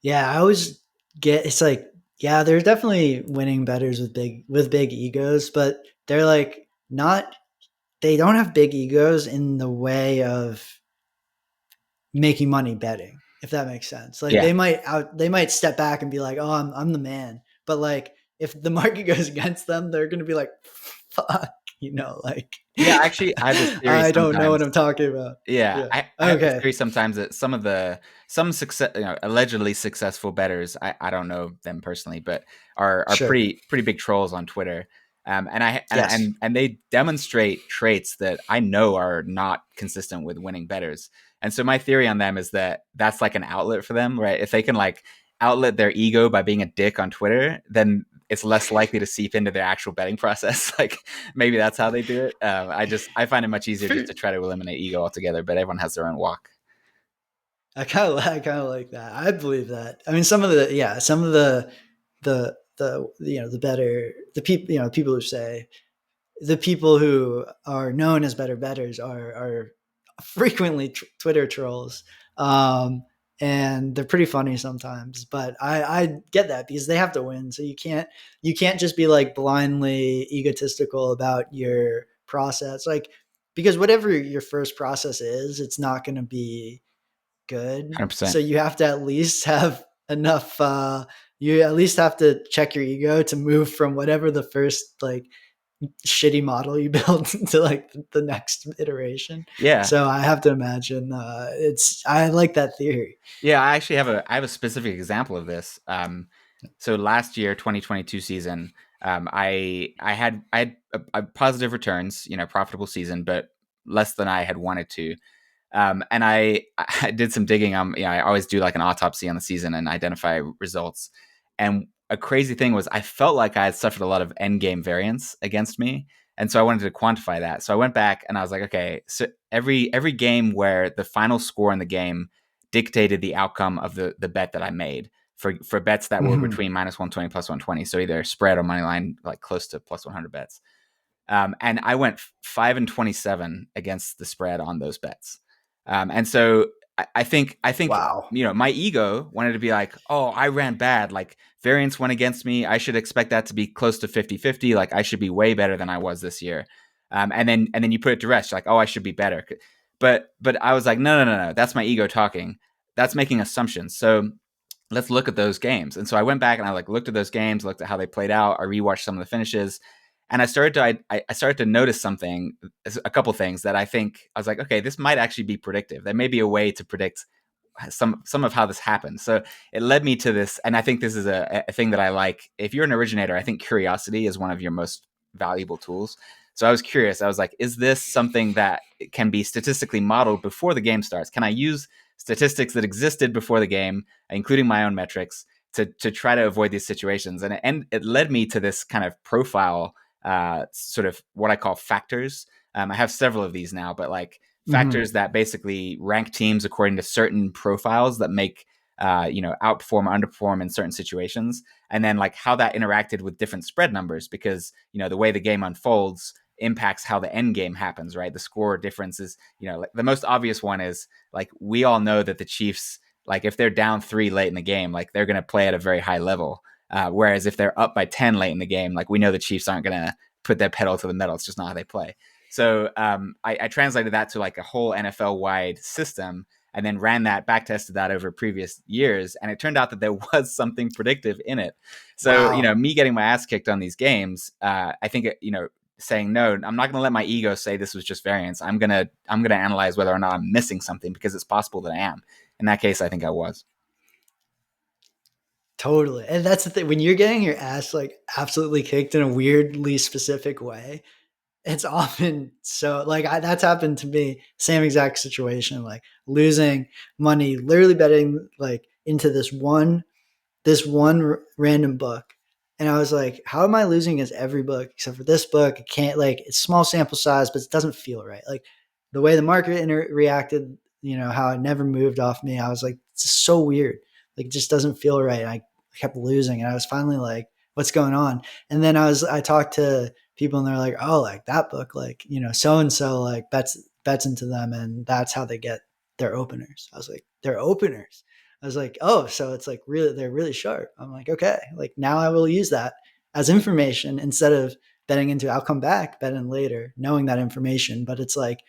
always get it's like yeah, there's definitely winning betters with big egos, but they're like not they don't have big egos in the way of making money betting, if that makes sense. Like Yeah. they might step back and be like, "Oh, I'm the man." But like if the market goes against them, they're going to be like, "Fuck," like Yeah, actually, I have this theory I don't know what sometimes. I'm talking about. Yeah, Yeah. I have this Okay. theory sometimes that some success, allegedly successful bettors, I don't know them personally, but are Sure. pretty big trolls on Twitter. And I Yes. and they demonstrate traits that I know are not consistent with winning bettors. And so my theory on them is that that's like an outlet for them, right? If they can like outlet their ego by being a dick on Twitter, then it's less likely to seep into their actual betting process. Like maybe that's how they do it. I find it much easier just to try to eliminate ego altogether, but everyone has their own walk. I kind of like that. I believe that. I mean, some of the better the people people who say the people who are known as better betters are frequently Twitter trolls, and they're pretty funny sometimes. But I get that because they have to win, so you can't just be like blindly egotistical about your process, like because whatever your first process is, it's not going to be good. 100%. So you have to at least have enough. You at least have to check your ego to move from whatever the first like shitty model you build to like the next iteration. Yeah. So I have to imagine I like that theory. Yeah, I have a specific example of this. So last year, 2022 season, I had a positive returns, profitable season, but less than I had wanted to. And I did some digging. I always do like an autopsy on the season and identify results. And a crazy thing was I felt like I had suffered a lot of end game variance against me. And so I wanted to quantify that. So I went back and I was like, okay, so every game where the final score in the game dictated the outcome of the bet that I made for bets that were Mhm. between minus 120 plus 120. So either spread or money line, like close to plus 100 bets. And I went 5-27 against the spread on those bets. And so I think Wow. my ego wanted to be like, oh, I ran bad. Like variance went against me. I should expect that to be close to 50-50. Like I should be way better than I was this year. And then you put it to rest. Like, oh, I should be better. But I was like, no. That's my ego talking. That's making assumptions. So let's look at those games. And so I went back and I like looked at those games, looked at how they played out. I rewatched some of the finishes, And I started to notice a couple things that I was like, okay, this might actually be predictive. There may be a way to predict some of how this happens. So it led me to this, and I think this is a thing that I like. If you're an originator, I think curiosity is one of your most valuable tools. So I was curious. I was like, is this something that can be statistically modeled before the game starts? Can I use statistics that existed before the game, including my own metrics, to try to avoid these situations? And it led me to this kind of profile, sort of what I call factors. I have several of these now, but like Mm-hmm. factors that basically rank teams according to certain profiles that make outperform or underperform in certain situations, and then like how that interacted with different spread numbers, because the way the game unfolds impacts how the end game happens, right? The score difference is, like the most obvious one is like we all know that the Chiefs, like if they're down 3 late in the game, like they're going to play at a very high level. Whereas if they're up by 10 late in the game, like we know the Chiefs aren't going to put their pedal to the metal. It's just not how they play. So I translated that to like a whole NFL wide system, and then ran that, back tested that over previous years, and it turned out that there was something predictive in it. So Wow. me getting my ass kicked on these games, I think saying no, I'm not going to let my ego say this was just variance. I'm gonna analyze whether or not I'm missing something, because it's possible that I am. In that case, I think I was. Totally. And that's the thing. When you're getting your ass like absolutely kicked in a weirdly specific way, it's often so like that's happened to me. Same exact situation, like losing money, literally betting like into this one random book. And I was like, how am I losing against every book except for this book? I can't, like, it's small sample size, but it doesn't feel right. Like the way the market reacted, how it never moved off me. I was like, it's just so weird. Like it just doesn't feel right. And I kept losing. And I was finally like, what's going on? And then I talked to people and they're like, oh, like that book, like, so and so like bets into them and that's how they get their openers. I was like, their openers. I was like, oh, so it's like really, they're really sharp. I'm like, okay, like now I will use that as information instead of betting into, I'll come back, bet in later, knowing that information. But it's like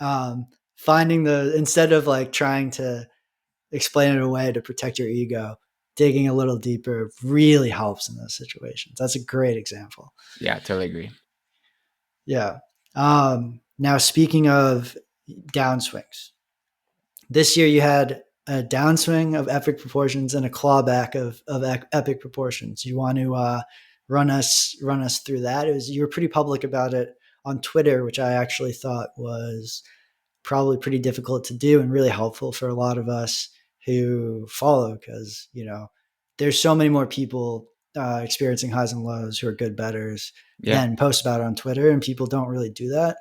um, finding instead of like trying to explain it away to protect your ego, digging a little deeper really helps in those situations. That's a great example. Yeah, totally agree. Yeah. Now, speaking of downswings, this year you had a downswing of epic proportions and a clawback of epic proportions. You want to run us through that? You were pretty public about it on Twitter, which I actually thought was probably pretty difficult to do and really helpful for a lot of us who follow, because there's so many more people experiencing highs and lows who are good bettors Yeah. than post about it on Twitter, and people don't really do that,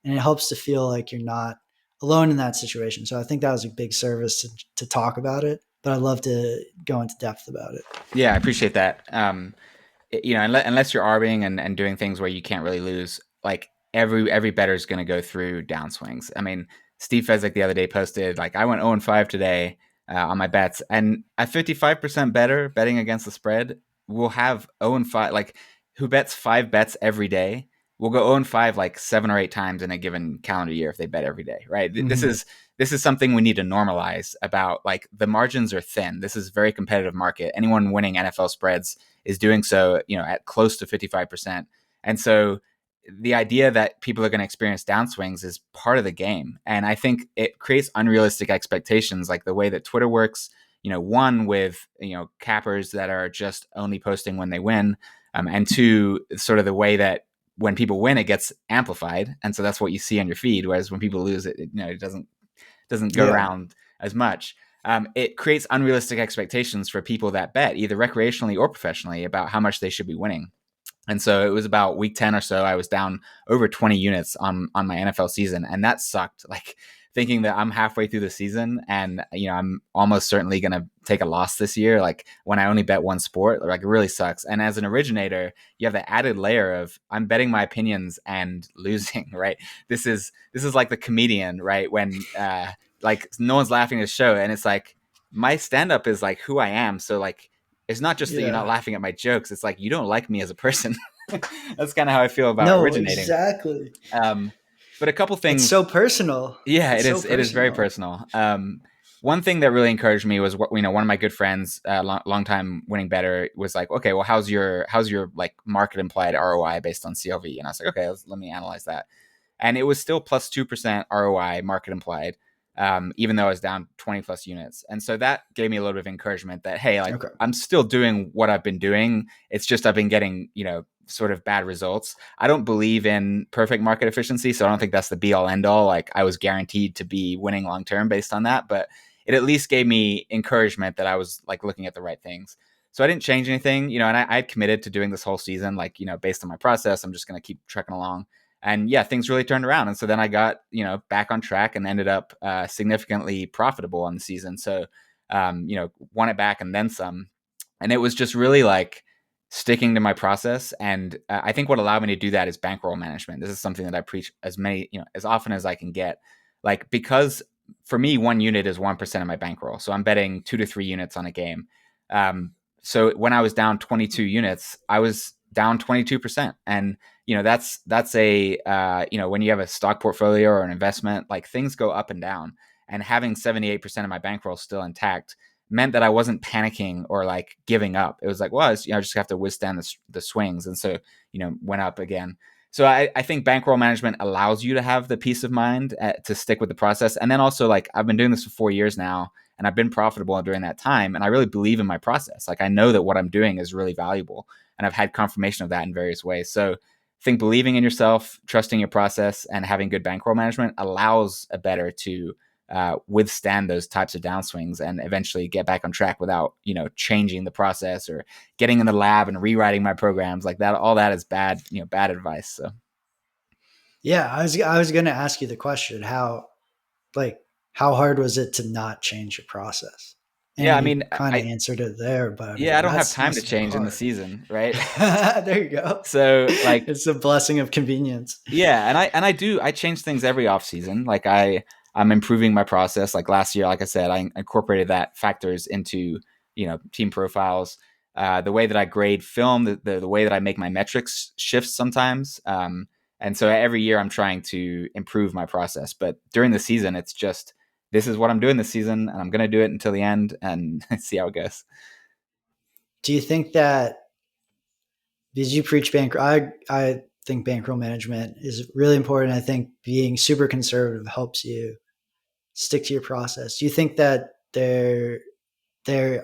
and it helps to feel like you're not alone in that situation. So I think that was a big service to talk about it, but I'd love to go into depth about it. Yeah, I appreciate that. Unless you're arbing and doing things where you can't really lose, like every bettor is going to go through downswings. I mean, Steve Fezzik the other day posted like I went 0-5 today on my bets, and a 55% better betting against the spread will have 0-5. Like who bets 5 bets every day will go 0-5 like 7 or 8 times in a given calendar year if they bet every day, right? Mm-hmm. This is something we need to normalize. About like the margins are thin. This is a very competitive market. Anyone winning NFL spreads is doing so, at close to 55%. And so the idea that people are going to experience downswings is part of the game. And I think it creates unrealistic expectations, like the way that Twitter works, one with, cappers that are just only posting when they win. And two, sort of the way that when people win, it gets amplified. And so that's what you see on your feed. Whereas when people lose it doesn't go Yeah. around as much. It creates unrealistic expectations for people that bet, either recreationally or professionally, about how much they should be winning. And so it was about week 10 or so, I was down over 20 units on my NFL season, and that sucked. Like thinking that I'm halfway through the season and I'm almost certainly going to take a loss this year, like when I only bet one sport, like it really sucks. And as an originator, you have the added layer of I'm betting my opinions and losing, right? This is like the comedian, right? When like no one's laughing at the show, and it's like my stand up is like who I am. So like it's not just that you're not Yeah. laughing at my jokes. It's like you don't like me as a person. That's kind of how I feel about No, originating. exactly. Um, but a couple It's things. so personal. Yeah, It's it so is. It is very personal. personal. one thing that really encouraged me was what one of my good friends, long time winning bettor, was like, okay, well, how's your like market implied ROI based on CLV? And I was like, okay, let me analyze that. And it was still plus 2% ROI market implied, even though I was down 20 plus units. And so that gave me a little bit of encouragement that, hey, like Okay. I'm still doing what I've been doing. It's just I've been getting, sort of bad results. I don't believe in perfect market efficiency, so I don't think that's the be all end all. Like I was guaranteed to be winning long term based on that, but it at least gave me encouragement that I was like looking at the right things. So I didn't change anything, and I had committed to doing this whole season, like, based on my process, I'm just going to keep trucking along. And yeah, things really turned around. And so then I got, back on track and ended up significantly profitable on the season. So, won it back and then some. And it was just really like sticking to my process. And I think what allowed me to do that is bankroll management. This is something that I preach as often as I can get. Like, because for me, 1 unit is 1% of my bankroll. So I'm betting 2 to 3 units on a game. So when I was down 22 units, I was down 22%. And that's a when you have a stock portfolio or an investment, like things go up and down, and having 78% of my bankroll still intact meant that I wasn't panicking or like giving up. It was like, well, I just have to withstand the swings. And so, went up again. So I think bankroll management allows you to have the peace of mind to stick with the process. And then also, like, I've been doing this for 4 years now, and I've been profitable during that time. And I really believe in my process. Like, I know that what I'm doing is really valuable, and I've had confirmation of that in various ways. So I think believing in yourself, trusting your process, and having good bankroll management allows a bettor to withstand those types of downswings and eventually get back on track without, changing the process or getting in the lab and rewriting my programs like that. All that is bad, bad advice. So Yeah, I was going to ask you the question, how hard was it to not change your process? yeah, And I you mean, kind of answered it there, but I yeah, I mean, don't have that's time to must have been change in the hard. season, right? There you go. So like, It's a blessing of convenience. yeah, and I change things every off season. Like I'm improving my process. Like last year, like I said, I incorporated that factors into team profiles. The way that I grade film, the way that I make my metrics shifts sometimes. And so every year I'm trying to improve my process. But during the season, it's just this is what I'm doing this season, and I'm going to do it until the end and see how it goes. Do you think that because you preach I think bankroll management is really important. I think being super conservative helps you stick to your process. Do you think that there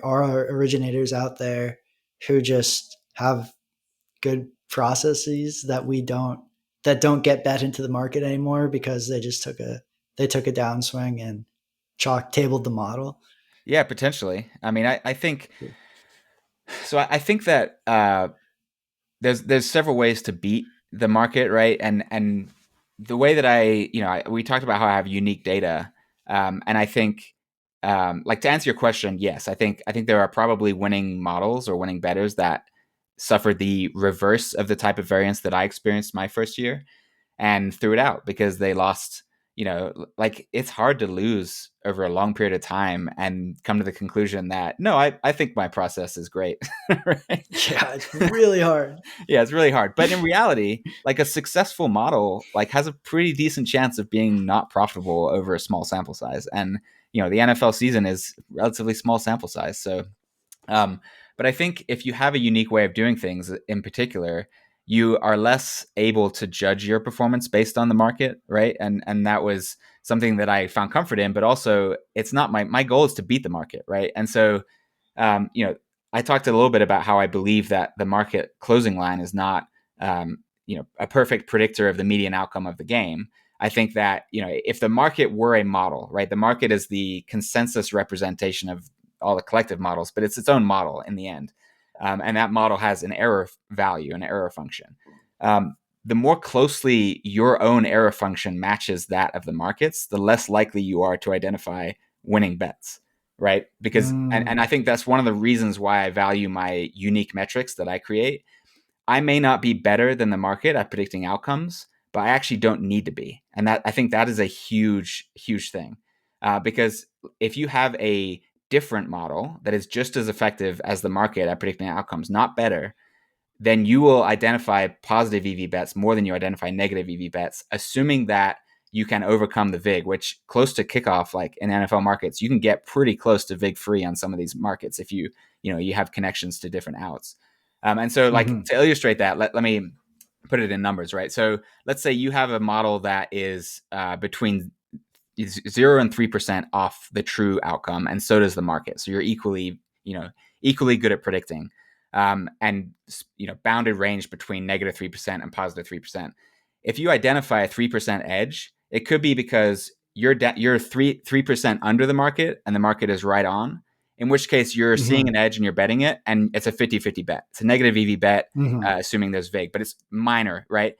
are originators out there who just have good processes that don't get bet into the market anymore because they took a downswing and chalk tabled the model? Yeah, potentially. I mean, I think so. I think that there's several ways to beat the market, right? And the way that we talked about how I have unique data, and I think, like, to answer your question, yes, I think there are probably winning models or winning bettors that suffered the reverse of the type of variance that I experienced my first year and threw it out because they lost. Like, it's hard to lose over a long period of time and come to the conclusion that no, I think my process is great. Right? Yeah, it's really hard. Yeah, it's really hard. But in reality, like, a successful model like has a pretty decent chance of being not profitable over a small sample size. And the NFL season is relatively small sample size. So um, but I think if you have a unique way of doing things in particular, you are less able to judge your performance based on the market, right? And that was something that I found comfort in, but also it's not my goal is to beat the market, right? And so um, you know, I talked a little bit about how I believe that the market closing line is not, a perfect predictor of the median outcome of the game. I think that, if the market were a model, right, the market is the consensus representation of all the collective models, but it's its own model in the end. And that model has an error value, an error function. The more closely your own error function matches that of the markets, the less likely you are to identify winning bets, right? Because and Mm. I think that's one of the reasons why I value my unique metrics that I create. I may not be better than the market at predicting outcomes, but I actually don't need to be. And that I think that is a huge, huge thing. Because if you have a different model that is just as effective as the market at predicting outcomes, not better, then you will identify positive EV bets more than you identify negative EV bets, assuming that you can overcome the vig, which close to kickoff, like in NFL markets, you can get pretty close to vig free on some of these markets if you have connections to different outs. And so like to illustrate that, let me put it in numbers, right? So let's say you have a model that is between 0 and 3% off the true outcome, and so does the market. So you're equally good at predicting, and bounded range between -3% and +3%. If you identify a 3% edge, it could be because you're 3% under the market, and the market is right on. In which case, you're seeing an edge and you're betting it, and it's a 50-50 bet. It's a negative EV bet, assuming there's vig, but it's minor, right?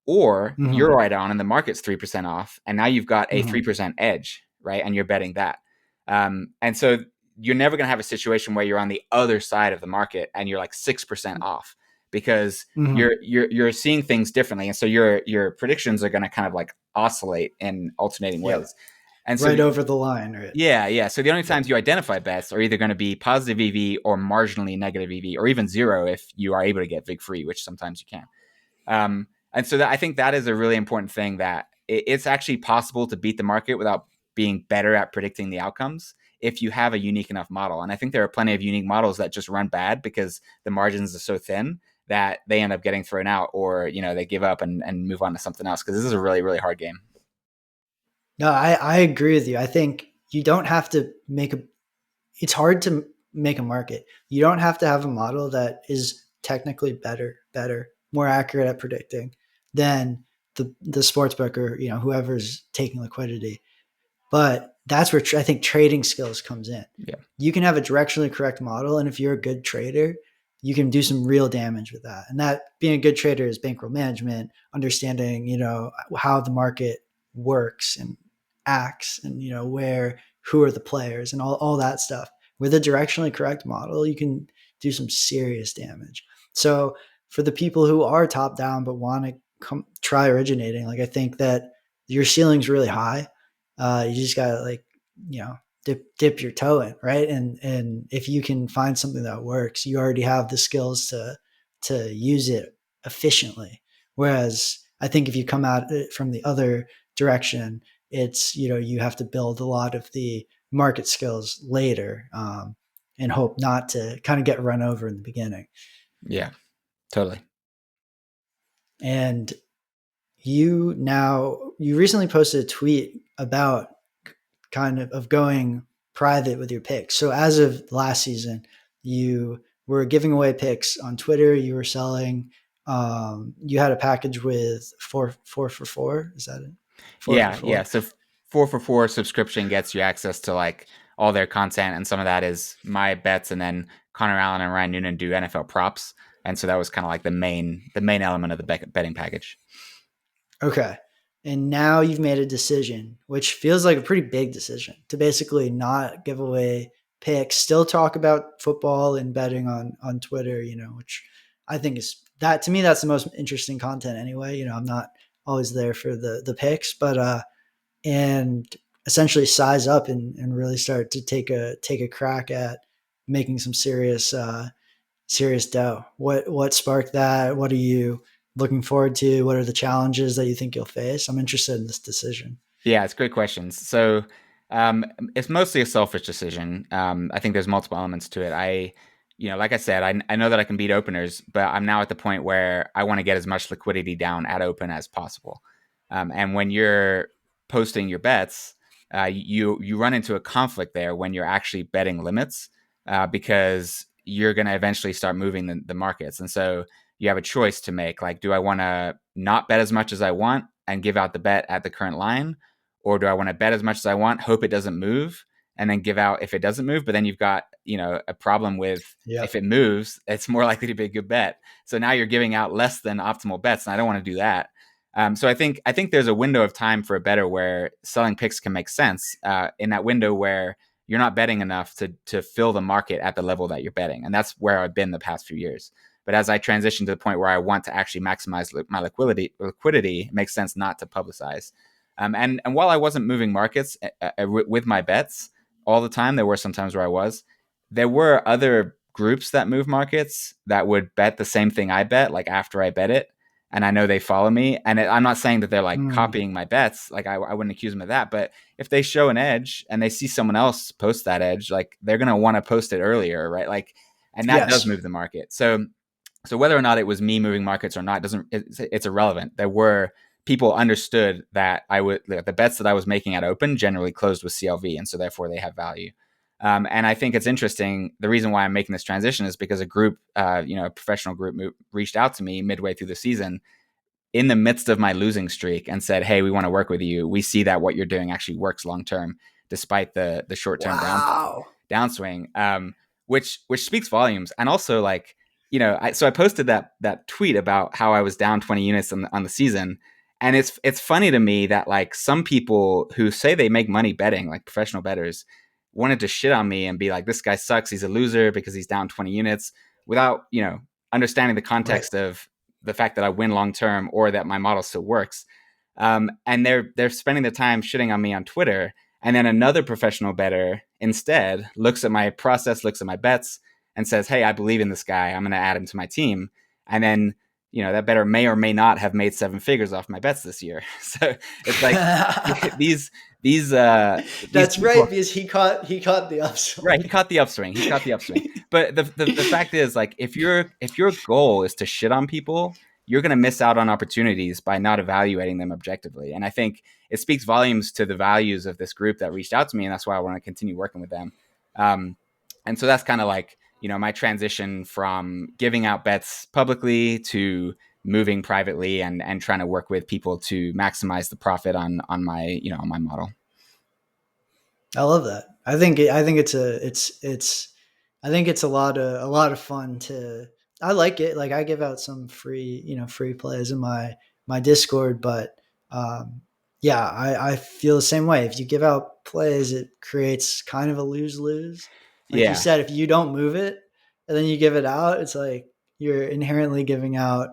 Or you're right on and the market's 3% off, and now you've got a 3% edge, right? And you're betting that. And so you're never going to have a situation where you're on the other side of the market and you're like 6% off, because you're seeing things differently. And so your predictions are going to kind of like oscillate in alternating ways. And so right over the line, right? Yeah. So the only times you identify bets are either going to be positive EV or marginally negative EV, or even zero if you are able to get vig free, which sometimes you can. And so I think that is a really important thing, that it's actually possible to beat the market without being better at predicting the outcomes if you have a unique enough model. And I think there are plenty of unique models that just run bad because the margins are so thin that they end up getting thrown out, or they give up and move on to something else, because this is a really, really hard game. No, I agree with you. I think you don't have to it's hard to make a market. You don't have to have a model that is technically better, more accurate at predicting than the sports book or whoever's taking liquidity. But that's where I think trading skills comes in. Yeah. You can have a directionally correct model, and if you're a good trader, you can do some real damage with that. And that being a good trader is bankroll management, understanding how the market works and acts, and who are the players and all that stuff. With a directionally correct model, you can do some serious damage. So for the people who are top down but want to try originating, like I think that your ceiling's really high. You just gotta dip your toe in, right? And if you can find something that works, you already have the skills to use it efficiently. Whereas I think if you come at it from the other direction, it's you have to build a lot of the market skills later, and hope not to kind of get run over in the beginning. Yeah, totally. And you recently posted a tweet about kind of going private with your picks. So as of last season, you were giving away picks on Twitter. You were selling. You had a package with four for four. Is that it? Yeah. So 4for4 subscription gets you access to like all their content, and some of that is my bets, and then Connor Allen and Ryan Noonan do NFL props, and so that was kind of like the main element of the betting package. Okay. And now you've made a decision, which feels like a pretty big decision, to basically not give away picks, still talk about football and betting on Twitter, which I think that to me, that's the most interesting content anyway. I'm not always there for the picks, but and essentially size up and really start to take a crack at making some serious dough. What sparked that? What are you looking forward to? What are the challenges that you think you'll face? I'm interested in this decision. Yeah, it's great questions. So it's mostly a selfish decision. I think there's multiple elements to it. Like I said, I know that I can beat openers, but I'm now at the point where I want to get as much liquidity down at open as possible. And when you're posting your bets, you run into a conflict there when you're actually betting limits, because you're going to eventually start moving the markets. And so you have a choice to make. Like, do I want to not bet as much as I want and give out the bet at the current line? Or do I want to bet as much as I want, hope it doesn't move, and then give out if it doesn't move? But then you've got, a problem with if it moves, it's more likely to be a good bet. So now you're giving out less than optimal bets, and I don't want to do that. So I think there's a window of time for a better where selling picks can make sense, in that window where you're not betting enough to fill the market at the level that you're betting. And that's where I've been the past few years. But as I transition to the point where I want to actually maximize my liquidity, it makes sense not to publicize. And while I wasn't moving markets with my bets all the time, there were some times where there were other groups that move markets that would bet the same thing I bet, like after I bet it. and I know they follow me. And I'm not saying that they're like Mm. copying my bets. Like I wouldn't accuse them of that. But if they show an edge and they see someone else post that edge, like they're going to want to post it earlier, right? Like, and that does Yes. move the market. So whether or not it was me moving markets or not doesn't it's irrelevant. There were people understood that the bets that I was making at open generally closed with CLV, and so therefore they have value. And I think it's interesting. The reason why I'm making this transition is because a group, a professional group, reached out to me midway through the season in the midst of my losing streak and said, "Hey, we want to work with you. We see that what you're doing actually works long term, despite the short term Wow. downswing," which speaks volumes. And also, like, so I posted that tweet about how I was down 20 units on the season, and it's funny to me that like some people who say they make money betting, like professional bettors, wanted to shit on me and be like, "This guy sucks. He's a loser because he's down 20 units," without understanding the Right. context of the fact that I win long term or that my model still works. And they're spending the time shitting on me on Twitter, and then another professional bettor instead looks at my process, looks at my bets, and says, "Hey, I believe in this guy. I'm going to add him to my team." And then, that bettor may or may not have made seven figures off my bets this year. So it's like these these That's right, people. because he caught the Right, he upswing. caught the upswing. He caught the upswing. But the fact is, like, if your goal is to shit on people, you're going to miss out on opportunities by not evaluating them objectively. And I think it speaks volumes to the values of this group that reached out to me, and that's why I want to continue working with them. Um, and so that's kind of like my transition from giving out bets publicly to moving privately and trying to work with people to maximize the profit on my on my model. I love that. I think it's a lot of fun to. I like it. Like I give out some free plays in my Discord, but yeah, I feel the same way. If you give out plays, it creates kind of a lose lose. Like you Yeah, said, if you don't move it and then you give it out, it's like you're inherently giving out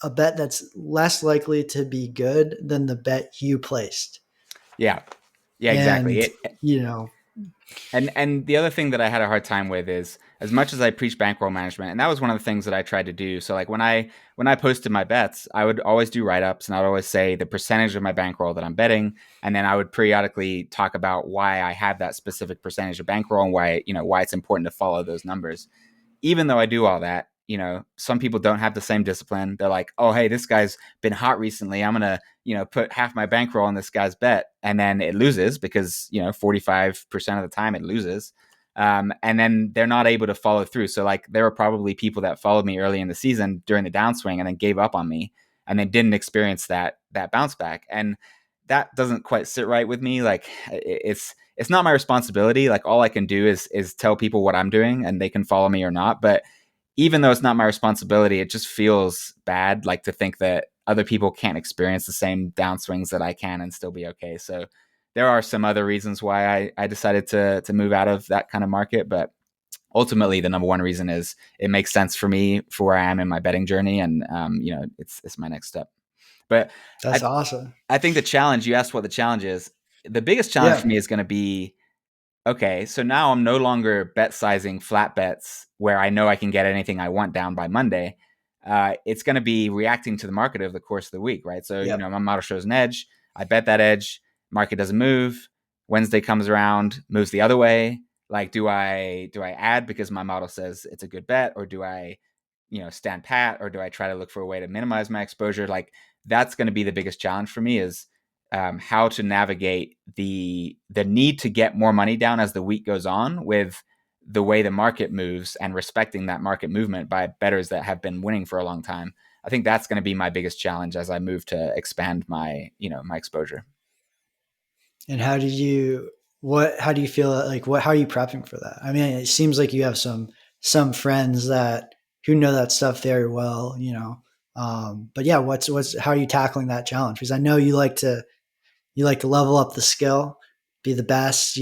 a bet that's less likely to be good than the bet you placed. yeah, yeah, exactly. And you know, And the other thing that I had a hard time with is, as much as I preach bankroll management, and that was one of the things that I tried to do. So like when I posted my bets, I would always do write ups, and I'd always say the percentage of my bankroll that I'm betting, and then I would periodically talk about why I have that specific percentage of bankroll and why it's important to follow those numbers. Even though I do all that, some people don't have the same discipline. They're like, "Oh, hey, this guy's been hot recently. I'm gonna, put half my bankroll on this guy's bet," and then it loses because 45% of the time it loses, and then they're not able to follow through. So like, there were probably people that followed me early in the season during the downswing and then gave up on me, and then didn't experience that bounce back, and that doesn't quite sit right with me. Like, it's not my responsibility. Like, all I can do is tell people what I'm doing, and they can follow me or not. But even though it's not my responsibility, it just feels bad, like, to think that other people can't experience the same downswings that I can and still be okay. So there are some other reasons why I decided to move out of that kind of market, but ultimately the number one reason is it makes sense for me for where I am in my betting journey, and it's my next step. But that's I awesome. I think the challenge, you asked what the challenge is. The biggest challenge Yeah. for me is going to be, okay, so now I'm no longer bet sizing flat bets where I know I can get anything I want down by Monday. It's going to be reacting to the market over the course of the week, right? So, Yep. my model shows an edge. I bet that edge. Market doesn't move. Wednesday comes around, moves the other way. Like, do I add because my model says it's a good bet, or do I stand pat, or do I try to look for a way to minimize my exposure? Like, that's going to be the biggest challenge for me, is how to navigate the need to get more money down as the week goes on with the way the market moves, and respecting that market movement by bettors that have been winning for a long time. I think that's going to be my biggest challenge as I move to expand my exposure. And how do you feel like how are you prepping for that? I mean, it seems like you have some friends that who know that stuff very well. But yeah, what's how are you tackling that challenge? Because I know you like to level up the skill, be the best.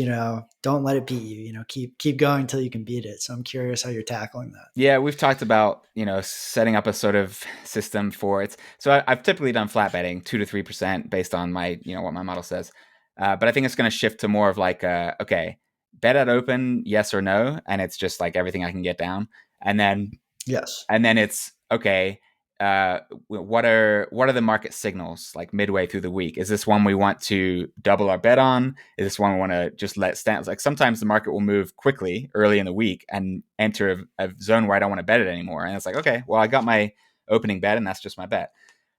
Don't let it beat you. Keep going until you can beat it. So I'm curious how you're tackling that. Yeah, we've talked about setting up a sort of system for it. So I've typically done flat betting, 2 to 3% based on my what my model says. But I think it's going to shift to more of like, okay, bet at open, yes or no, and it's just like everything I can get down, and then Yes. it's okay. what are the market signals like midway through the week? Is this one we want to double our bet on? Is this one we want to just let stand? Like sometimes the market will move quickly early in the week and enter a zone where I don't want to bet it anymore. And it's like, okay, well, I got my opening bet and that's just my bet.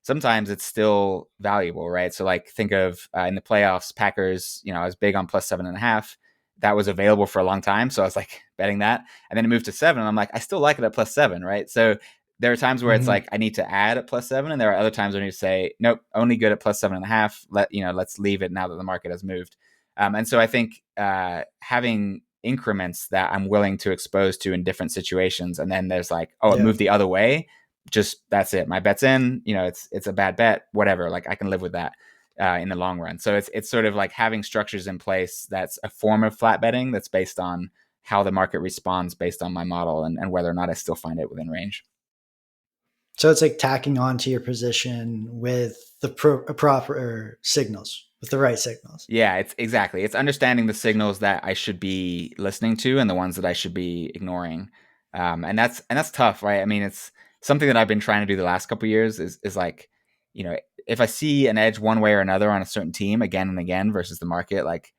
Sometimes it's still valuable, right? So like think of in the playoffs, Packers, I was big on plus 7.5. That was available for a long time. So I was like betting that. And then it moved to 7. And I'm like, I still like it at plus 7, right? So there are times where it's like I need to add at plus 7, and there are other times where I need to say, nope, only good at plus 7.5. Let's leave it now that the market has moved. And so I think having increments that I'm willing to expose to in different situations, and then there's like, oh, it moved the other way. Just that's it. My bet's in. It's a bad bet. Whatever. Like I can live with that in the long run. So it's sort of like having structures in place that's a form of flat betting that's based on how the market responds based on my model and whether or not I still find it within range. So it's like tacking onto your position with the proper signals, with the right signals. Yeah, it's understanding the signals that I should be listening to and the ones that I should be ignoring. And that's tough, right? I mean, it's something that I've been trying to do the last couple of years is like, if I see an edge one way or another on a certain team again and again versus the market, like,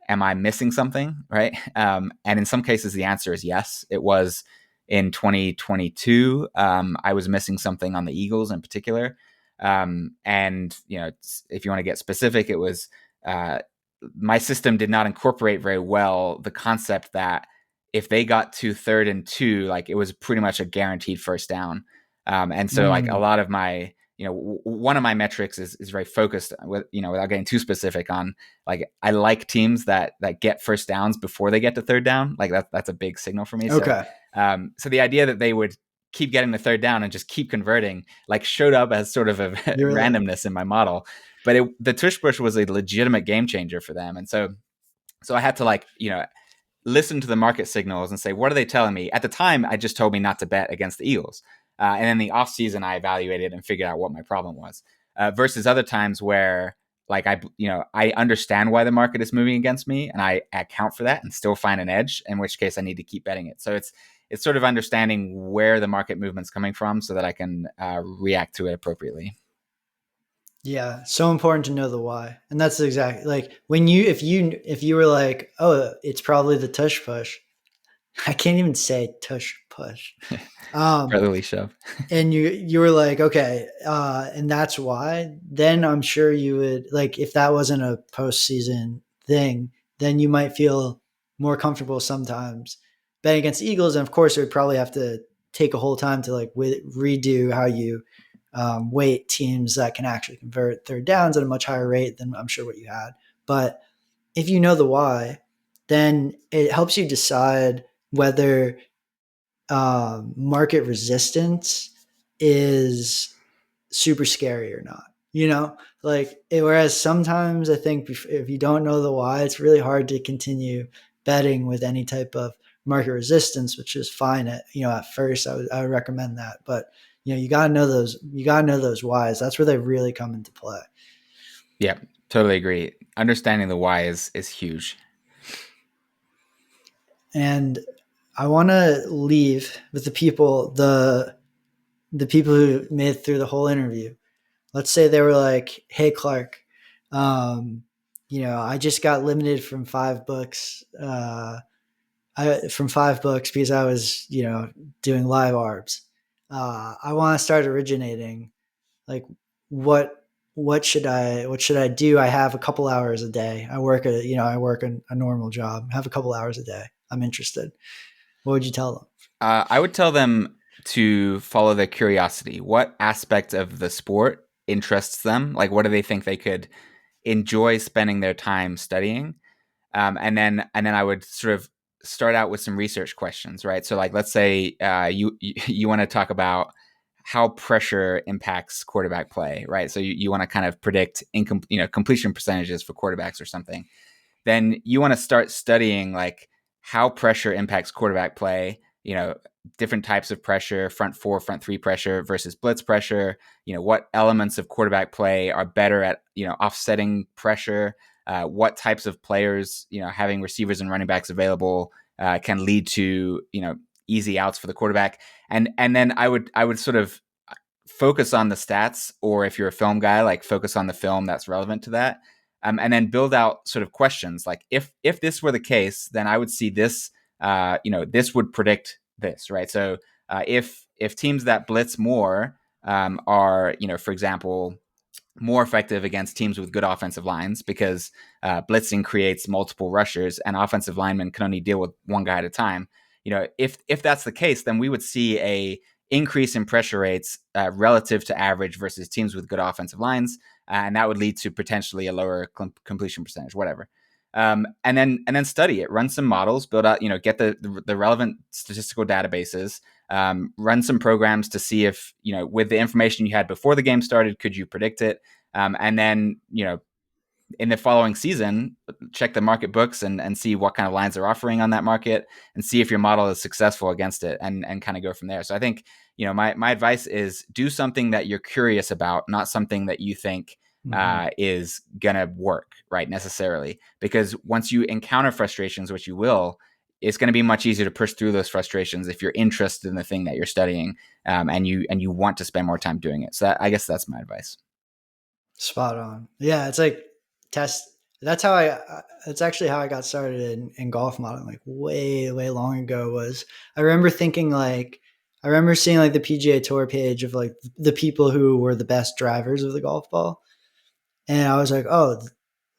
am I missing something, right? And in some cases, the answer is yes. It was in 2022. I was missing something on the Eagles in particular. And if you want to get specific, it was my system did not incorporate very well the concept that if they got to 3rd and 2, like it was pretty much a guaranteed first down. And so like a lot of my one of my metrics is very focused with, without getting too specific on, like, I like teams that get first downs before they get to 3rd down. Like that's a big signal for me. Okay. So the idea that they would keep getting the 3rd down and just keep converting, like, showed up as sort of a randomness in my model. But the tush push was a legitimate game changer for them. And so I had to listen to the market signals and say, what are they telling me? At the time, I just told me not to bet against the Eagles. And then the offseason, I evaluated and figured out what my problem was. Versus other times where, like, I understand why the market is moving against me, and I account for that and still find an edge, in which case I need to keep betting it. So it's sort of understanding where the market movement's coming from so that I can react to it appropriately. Yeah, so important to know the why. And that's exactly like if you were like, oh, it's probably the tush push. I can't even say tush push. Brotherly shove. And you were like, okay, and that's why, then I'm sure you would, like, if that wasn't a postseason thing, then you might feel more comfortable sometimes betting against the Eagles. And of course, it would probably have to take a whole time to like redo how you weight teams that can actually convert 3rd downs at a much higher rate than I'm sure what you had. But if you know the why, then it helps you decide whether market resistance is super scary or not. Whereas sometimes I think if you don't know the why, it's really hard to continue betting with any type of market resistance, which is fine at first. I would recommend that, but you got to know those whys. That's where they really come into play. Yeah, totally agree. Understanding the why is huge. And I want to leave with the people who made it through the whole interview. Let's say they were like, "Hey, Clarke, I just got limited from 5 books. From 5 books because I was, doing live arbs. I want to start originating. Like, what should I do? I have a couple hours a day. I work a normal job. I have a couple hours a day. I'm interested. What would you tell them? I would tell them to follow their curiosity. What aspect of the sport interests them? Like, what do they think they could enjoy spending their time studying? And then I would sort of start out with some research questions, right? So, like, let's say you want to talk about how pressure impacts quarterback play, right? So you want to kind of predict completion percentages for quarterbacks or something. Then you want to start studying like how pressure impacts quarterback play, different types of pressure, front 4, front 3 pressure versus blitz pressure, what elements of quarterback play are better at, offsetting pressure, what types of players, having receivers and running backs available can lead to, easy outs for the quarterback. And then I would sort of focus on the stats, or if you're a film guy, like focus on the film that's relevant to that. And then build out sort of questions like, if this were the case, then I would see this. This would predict this, right? So if teams that blitz more are, for example, more effective against teams with good offensive lines, because blitzing creates multiple rushers and offensive linemen can only deal with one guy at a time. If that's the case, then we would see a increase in pressure rates relative to average versus teams with good offensive lines, and that would lead to potentially a lower completion percentage, whatever. And then study it, run some models, build out, get the relevant statistical databases, run some programs to see if, with the information you had before the game started, could you predict it? And then, in the following season, check the market books and see what kind of lines they're offering on that market, and see if your model is successful against it, and kind of go from there. So I think, my advice is do something that you're curious about, not something that you think is going to work, right, necessarily. Because once you encounter frustrations, which you will, it's going to be much easier to push through those frustrations if you're interested in the thing that you're studying, and you want to spend more time doing it. So I guess that's my advice. Spot on. Yeah, it's like test. That's actually how I got started in golf modeling, like way, way long ago. I remember thinking like, I remember seeing like the PGA Tour page of like the people who were the best drivers of the golf ball. And I was like, oh,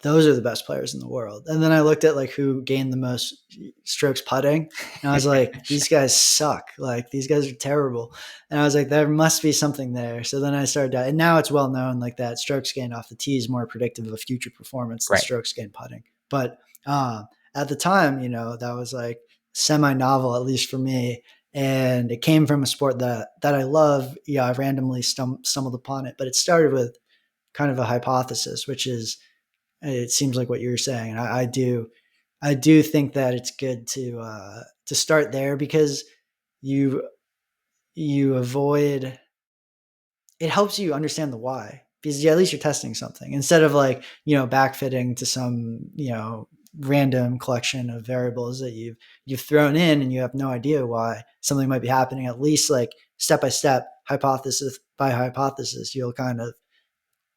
those are the best players in the world. And then I looked at like who gained the most strokes putting, and I was like, these guys suck. Like these guys are terrible. And I was like, there must be something there. So then I started, and now it's well known like that strokes gained off the tee is more predictive of future performance than Right. strokes gained putting. But at the time, that was like semi-novel, at least for me. And it came from a sport that I love. Yeah, I randomly stumbled upon it, but it started with kind of a hypothesis, which is, it seems like what you're saying. And I do think that it's good to start there, because you avoid, it helps you understand the why, because at least you're testing something instead of like, backfitting to some, random collection of variables that you've thrown in and you have no idea why something might be happening. At least like step by step, hypothesis by hypothesis, you'll kind of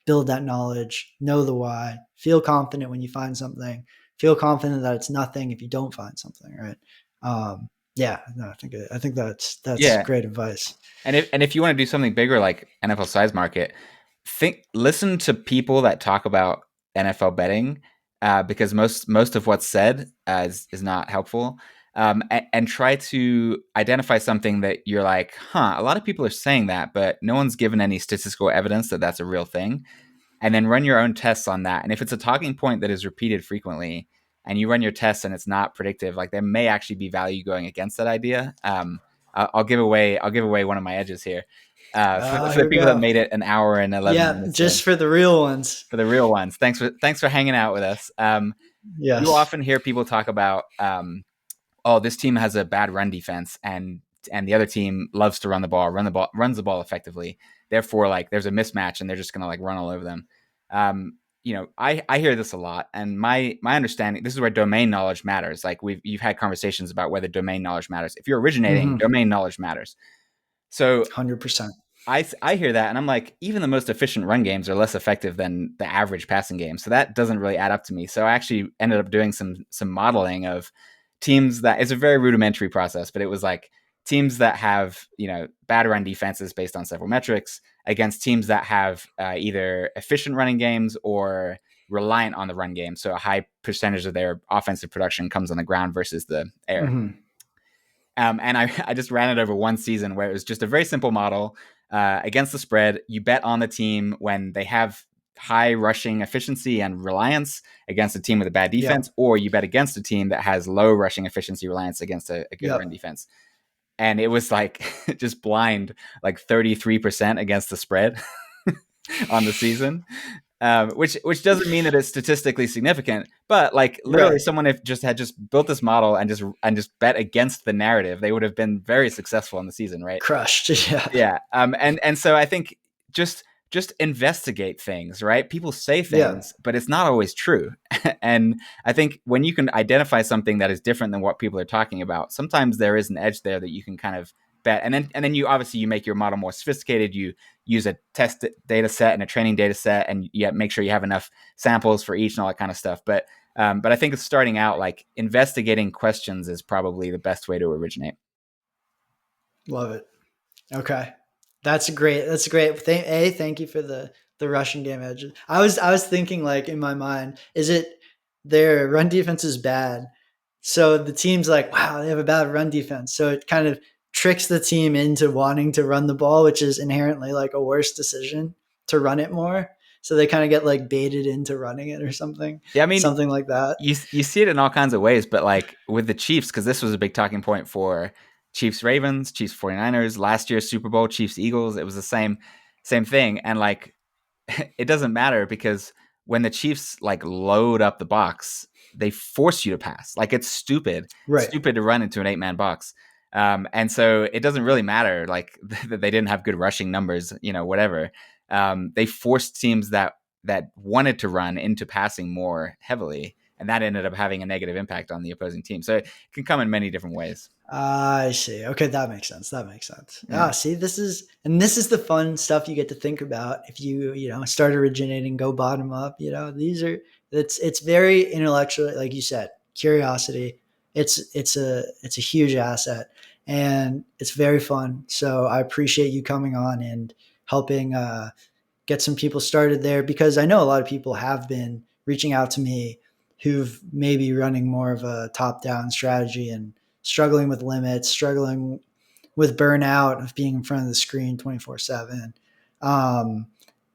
build that knowledge, know the why, feel confident when you find something, feel confident that it's nothing if you don't find something, right? Yeah, no, I think that's Yeah. great advice. And if you want to do something bigger like NFL size market, listen to people that talk about NFL betting, because most of what's said is not helpful. And try to identify something that you're like, a lot of people are saying that, but no one's given any statistical evidence that that's a real thing. And then run your own tests on that. And if it's a talking point that is repeated frequently, and you run your tests and it's not predictive, like there may actually be value going against that idea. I'll give away one of my edges here. For the Here we people that go. made it an hour and 11 Yeah, minutes in. just for the real ones. For the real ones, thanks for hanging out with us. You'll Yes. often hear people talk about, oh, this team has a bad run defense, and the other team loves to runs the ball effectively. Therefore, like there's a mismatch, and they're just gonna like run all over them. I hear this a lot, and my understanding, this is where domain knowledge matters. Like you've had conversations about whether domain knowledge matters. If you're originating, domain knowledge matters. So 100%. I hear that, and I'm like, even the most efficient run games are less effective than the average passing game. So that doesn't really add up to me. So I actually ended up doing some modeling of teams that, it's a very rudimentary process, but it was like teams that have, bad run defenses based on several metrics against teams that have either efficient running games or reliant on the run game. So a high percentage of their offensive production comes on the ground versus the air. And I just ran it over one season where it was just a very simple model. Against the spread, you bet on the team when they have high rushing efficiency and reliance against a team with a bad defense, or you bet against a team that has low rushing efficiency reliance against a good run defense. And it was like just blind, like 33% against the spread on the season. Which doesn't mean that it's statistically significant, but like literally someone if had built this model and just bet against the narrative, they would have been very successful in the season, right? Crushed. Yeah. Yeah. And so I think just investigate things, right? People say things, but it's not always true. And I think when you can identify something that is different than what people are talking about, sometimes there is an edge there that you can kind of bet. And then you obviously you make your model more sophisticated. You use a test data set and a training data set, and you make sure you have enough samples for each and all that kind of stuff. But I think starting out, like investigating questions is probably the best way to originate. Love it. Okay. That's great. That's great. Thank you for the rushing game edge. I was thinking like in my mind, is it their run defense is bad? So the team's like, wow, they have a bad run defense. So it kind of tricks the team into wanting to run the ball, which is inherently like a worse decision to run it more. So they kind of get like baited into running it or something, Yeah, I mean, something like that. you see it in all kinds of ways, but like with the Chiefs, because this was a big talking point for Chiefs Ravens, Chiefs 49ers, last year's Super Bowl, Chiefs Eagles, it was the same thing. And like it doesn't matter because when the Chiefs like load up the box, they force you to pass. Like it's Right. stupid to run into an 8-man box. And so it doesn't really matter like that they didn't have good rushing numbers, whatever. They forced teams that wanted to run into passing more heavily, and that ended up having a negative impact on the opposing team. So it can come in many different ways. I see. Okay, that makes sense. That makes sense. Yeah. See, this is the fun stuff you get to think about if you start originating, go bottom up. It's very intellectual, like you said, curiosity. It's a huge asset, and it's very fun. So I appreciate you coming on and helping get some people started there, because I know a lot of people have been reaching out to me who've maybe running more of a top down strategy and struggling with limits, struggling with burnout of being in front of the screen 24/7. Um,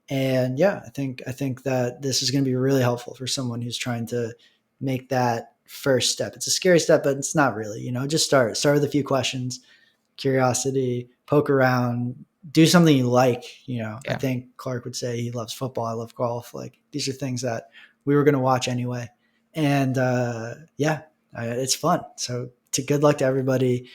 and yeah, I think that this is going to be really helpful for someone who's trying to make that first step. It's a scary step, but it's not really. Just start with a few questions, curiosity, poke around, do something you like. I Yeah. think Clarke would say he loves football. I love golf. Like these are things that we were going to watch anyway. And yeah, it's fun. So to good luck to everybody.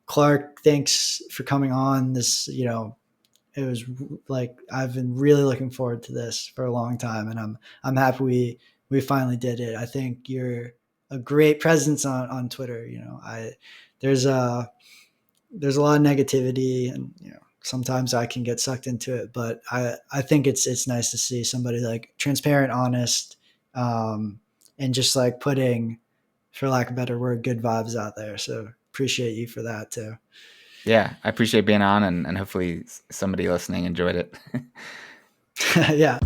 Clarke, thanks for coming on. It was like I've been really looking forward to this for a long time, and I'm happy we finally did it. I think you're a great presence on Twitter. There's a there's a lot of negativity, and sometimes I can get sucked into it, but I think it's nice to see somebody like transparent, honest, and just like putting, for lack of a better word, good vibes out there. So appreciate you for that too. Yeah. I appreciate being on, and hopefully somebody listening enjoyed it. Yeah.